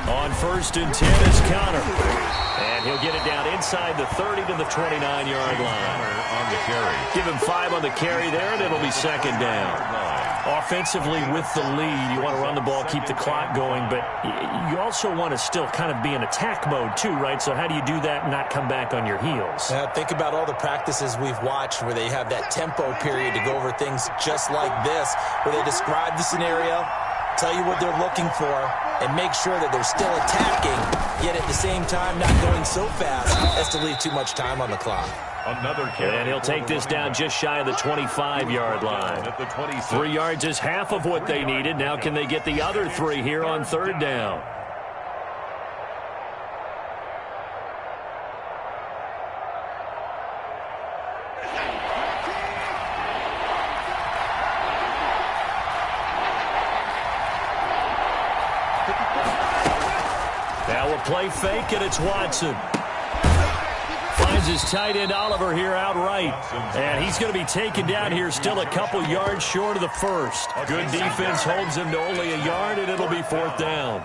On 1st and 10 is Connor. And he'll get it down inside the 30 to the 29-yard line. On the carry. Give him 5 on the carry there, and it'll be 2nd down. Offensively with the lead, you want to run the ball, keep the clock going, but you also want to still kind of be in attack mode too, right? So how do you do that and not come back on your heels? Think about all the practices we've watched where they have that tempo period to go over things just like this, where they describe the scenario, tell you what they're looking for, and make sure that they're still attacking, yet at the same time not going so fast as to leave too much time on the clock. Another carry. And he'll take this down just shy of the 25-yard line. 3 yards is half of what they needed. Now can they get the other 3 here on 3rd down? Now a play fake, and it's Watson. Finds his tight end Oliver here outright. And he's going to be taken down here still a couple yards short of the first. Good defense holds him to only a yard, and it'll be 4th down.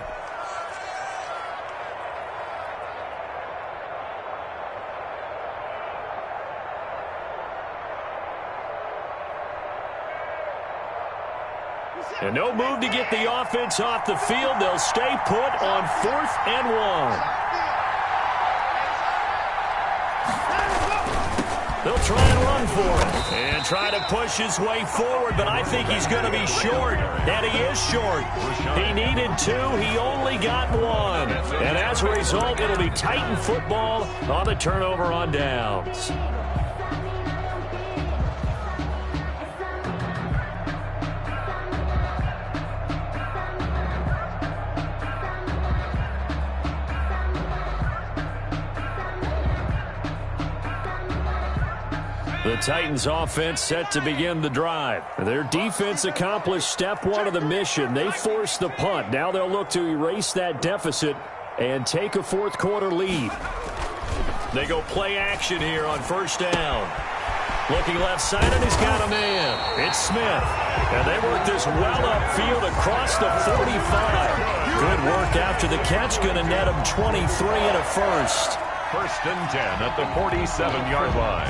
And no move to get the offense off the field. They'll stay put on 4th and 1. They'll try and run for it. And try to push his way forward, but I think he's going to be short. And he is short. He needed 2. He only got 1. And as a result, it'll be Titan football on the turnover on downs. The Titans offense set to begin the drive. Their defense accomplished step 1 of the mission. They forced the punt. Now they'll look to erase that deficit and take a fourth quarter lead. They go play action here on first down. Looking left side, and he's got a man. It's Smith. And they work this well upfield across the 45. Good work after the catch. Going to net him 23 and a first. First and 10 at the 47-yard line.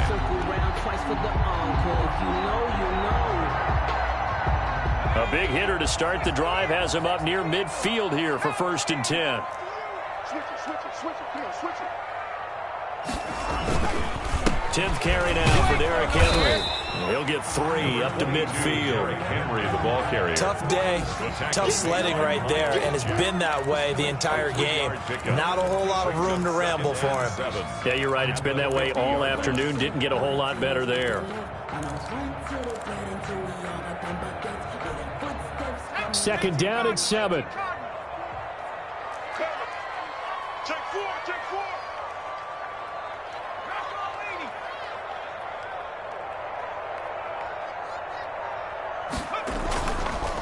A big hitter to start the drive has him up near midfield here for first and 10. Switch it. Come on, switch it. 10th carry now for Derrick Henry. He'll get 3 up to midfield. Henry, the ball carrier. Tough day, tough sledding right there, and it's been that way the entire game. Not a whole lot of room to ramble for him. Yeah, you're right. It's been that way all afternoon. Didn't get a whole lot better there. Second down at 7. Take 4.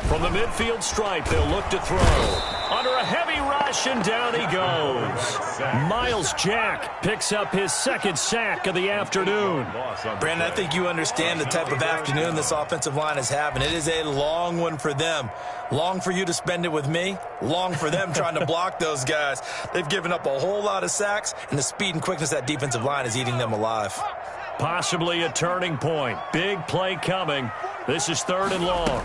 From the midfield stripe, they'll look to throw. Under a heavy rush, and down he goes. Miles Jack picks up his second sack of the afternoon. Brandon, I think you understand the type of afternoon this offensive line is having. It is a long one for them. Long for you to spend it with me. Long for them trying to block those guys. They've given up a whole lot of sacks, and the speed and quickness of that defensive line is eating them alive. Possibly a turning point. Big play coming. This is 3rd and long.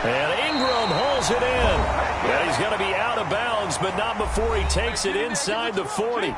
And Ingram holds it in. And he's going to be out of bounds, but not before he takes it inside the 40.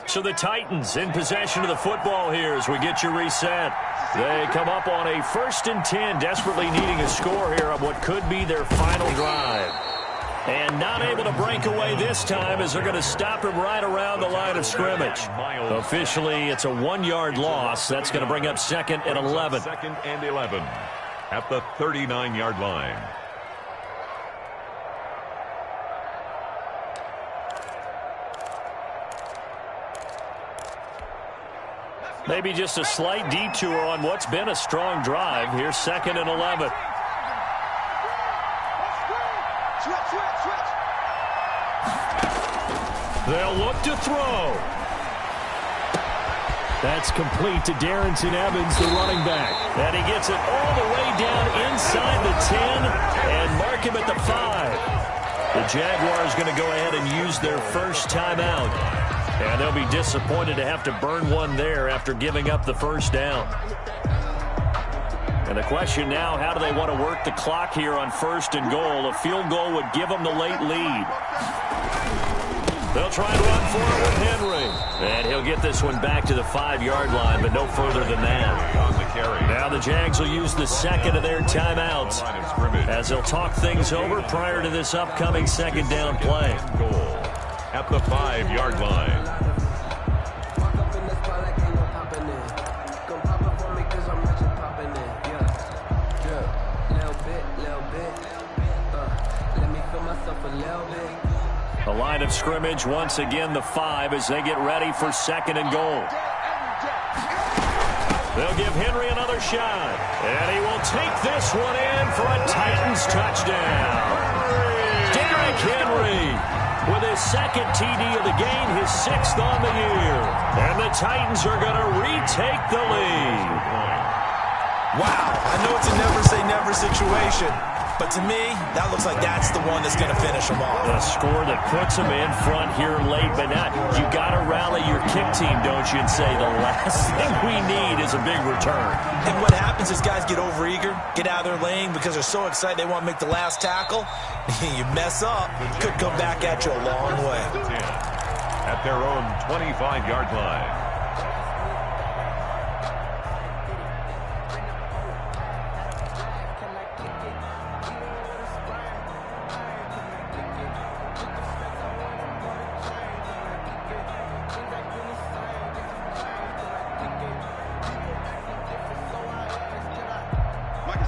So the Titans in possession of the football here as we get you reset. They come up on a 1st and 10, desperately needing a score here on what could be their final drive. And not able to break away this time as they're going to stop him right around the line of scrimmage. Officially, it's a 1-yard loss. That's going to bring up 2nd and 11. 2nd and 11 at the 39-yard line. Maybe just a slight detour on what's been a strong drive. Here's 2nd and 11. They'll look to throw. That's complete to Darrington Evans, the running back. And he gets it all the way down inside the 10 and mark him at the 5. The Jaguars going to go ahead and use their first timeout. And they'll be disappointed to have to burn one there after giving up the first down. And the question now, how do they want to work the clock here on 1st and goal? A field goal would give them the late lead. They'll try and run for it with Henry. And he'll get this one back to the 5-yard line, but no further than that. Now the Jags will use the 2nd of their timeouts as they'll talk things over prior to this upcoming 2nd down play. At the 5-yard line. The line of scrimmage once again the 5 as they get ready for 2nd and goal. They'll give Henry another shot. And he will take this one in for a Titans touchdown. Derrick Henry with his 2nd TD of the game, his 6th on the year. And the Titans are going to retake the lead. Wow, I know it's a never-say-never situation, But to me, that looks like that's the one that's going to finish them off. A score that puts them in front here late, but not. You got to rally your kick team, don't you, and say the last thing we need is a big return. And what happens is guys get overeager, get out of their lane because they're so excited they want to make the last tackle. You mess up, could come back at you a long way. At their own 25-yard line.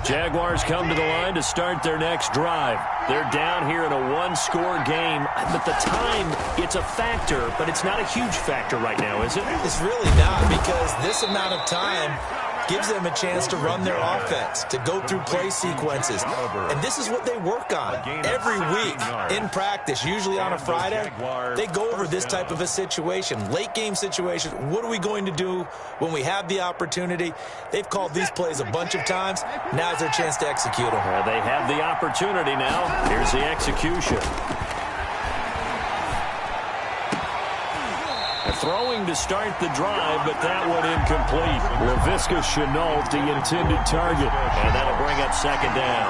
Jaguars come to the line to start their next drive. They're down here in a one-score game. But the time, it's a factor, but it's not a huge factor right now, is it? It's really not, because this amount of time gives them a chance to run their offense, to go through play sequences. And this is what they work on every week in practice, usually on a Friday. They go over this type of a situation, late game situation. What are we going to do when we have the opportunity? They've called these plays a bunch of times. Now's their chance to execute them. They have the opportunity now. Here's the execution. Throwing to start the drive, but that one incomplete. Laviska Shenault, the intended target, and that'll bring up second down.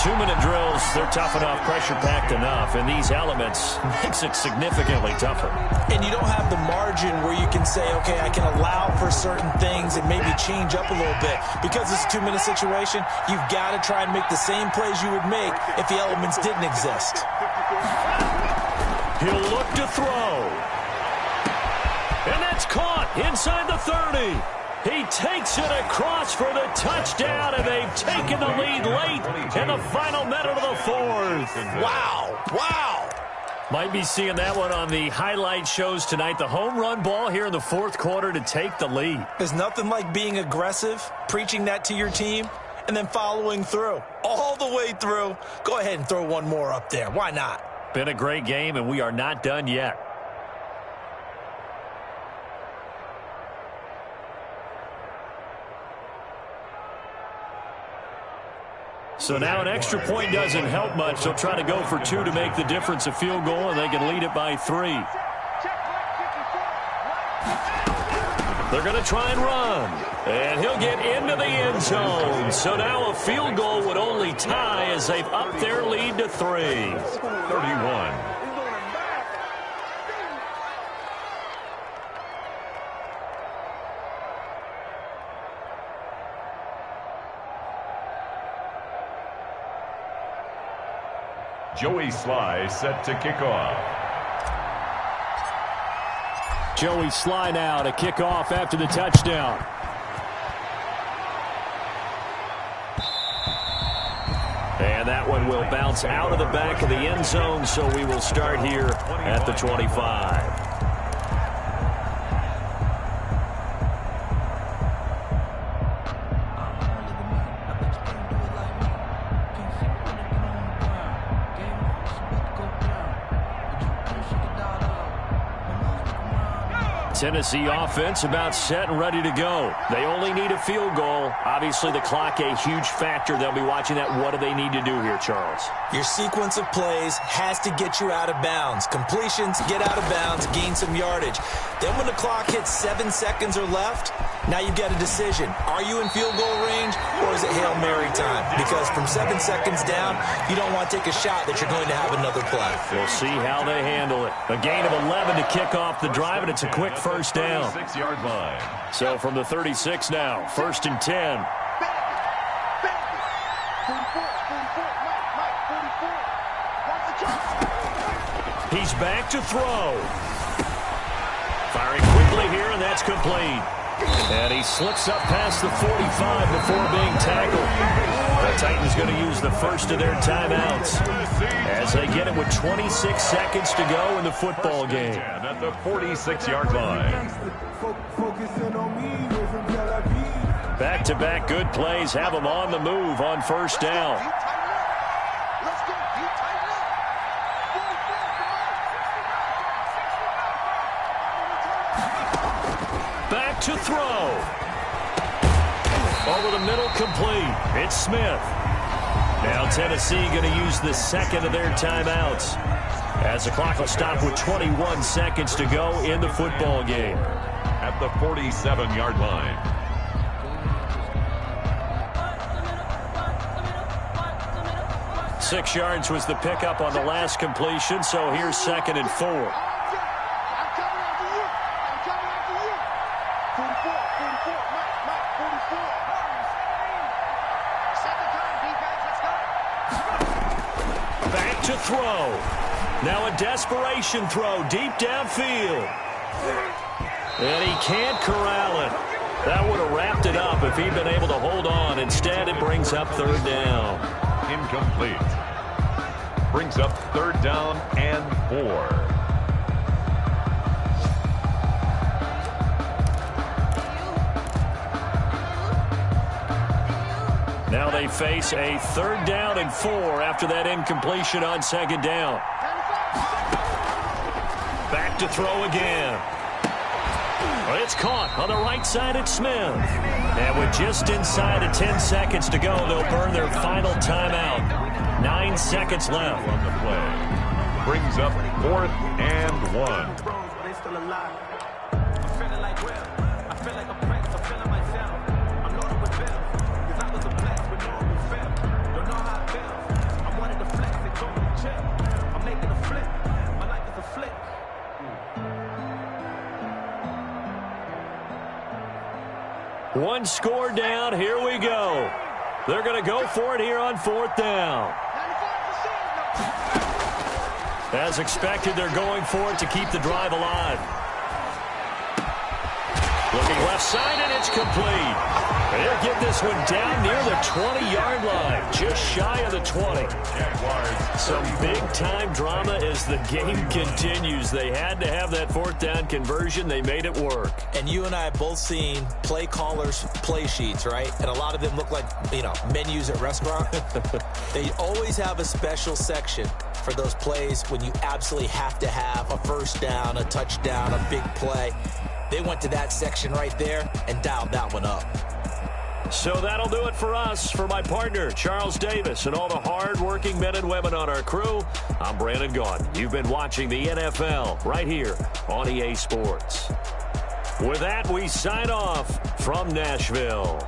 2-minute drills, they're tough enough, pressure-packed enough, and these elements makes it significantly tougher. And you don't have the margin where you can say, okay, I can allow for certain things and maybe change up a little bit. Because it's a 2-minute situation, you've got to try and make the same plays you would make if the elements didn't exist. He'll look to throw. And that's caught inside the 30. He takes it across for the touchdown, and they've taken the lead late in the final minute of the fourth. Wow. Wow. Might be seeing that one on the highlight shows tonight. The home run ball here in the fourth quarter to take the lead. There's nothing like being aggressive, preaching that to your team, and then following through. All the way through. Go ahead and throw one more up there. Why not? Been a great game, and we are not done yet. So now an extra point doesn't help much. They'll try to go for 2 to make the difference a field goal, and they can lead it by 3. They're going to try and run. And he'll get into the end zone. So now a field goal would only tie as they've upped their lead to 3. 31. Joey Sly set to kick off. Joey Sly now to kick off after the touchdown. And that one will bounce out of the back of the end zone, so we will start here at the 25. Tennessee offense about set and ready to go. They only need a field goal. Obviously, the clock a huge factor. They'll be watching that. What do they need to do here, Charles? Your sequence of plays has to get you out of bounds. Completions, get out of bounds, gain some yardage. Then when the clock hits 7 seconds or left, now you've got a decision. Are you in field goal range, or is it Hail Mary time? Because from 7 seconds down, you don't want to take a shot that you're going to have another play. We'll see how they handle it. A gain of 11 to kick off the drive, and it's a quick first down. 36-yard line. So from the 36 now, 1st and 10. He's back to throw. Firing quickly here, and that's complete. And he slips up past the 45 before being tackled. The Titans going to use the first of their timeouts as they get it with 26 seconds to go in the football game. At the 46-yard line. Back-to-back good plays have them on the move on first down. Back to throw. Over the middle, complete. It's Smith. Now Tennessee going to use the second of their timeouts, as the clock will stop with 21 seconds to go in the football game. At the 47-yard line. Six yards was the pickup on the last completion, so here's 2nd and 4. I'm coming after you. I'm coming after you. 44, 44, Mike, 44. Second time, defense, let's go. Back to throw. Now a desperation throw deep downfield. And he can't corral it. That would have wrapped it up if he'd been able to hold on. Instead, it brings up 3rd down. Incomplete. Brings up 3rd down and 4. Now they face a 3rd down and 4 after that incompletion on 2nd down. Back to throw again. It's caught on the right side at Smith. And with just inside of 10 seconds to go, they'll burn their final timeout. 9 seconds left on the play. Brings up 4th and 1. One score down. Here we go. They're going to go for it here on 4th down. As expected, they're going for it to keep the drive alive. Looking left side, and it's complete. They'll get this one down near the 20-yard line, just shy of the 20. Some big-time drama as the game continues. They had to have that 4th down conversion. They made it work. And you and I have both seen play callers' play sheets, right? And a lot of them look like, menus at restaurants. They always have a special section for those plays when you absolutely have to have a 1st down, a touchdown, a big play. They went to that section right there and dialed that one up. So that'll do it for us. For my partner, Charles Davis, and all the hard-working men and women on our crew, I'm Brandon Gaudin. You've been watching the NFL right here on EA Sports. With that, we sign off from Nashville.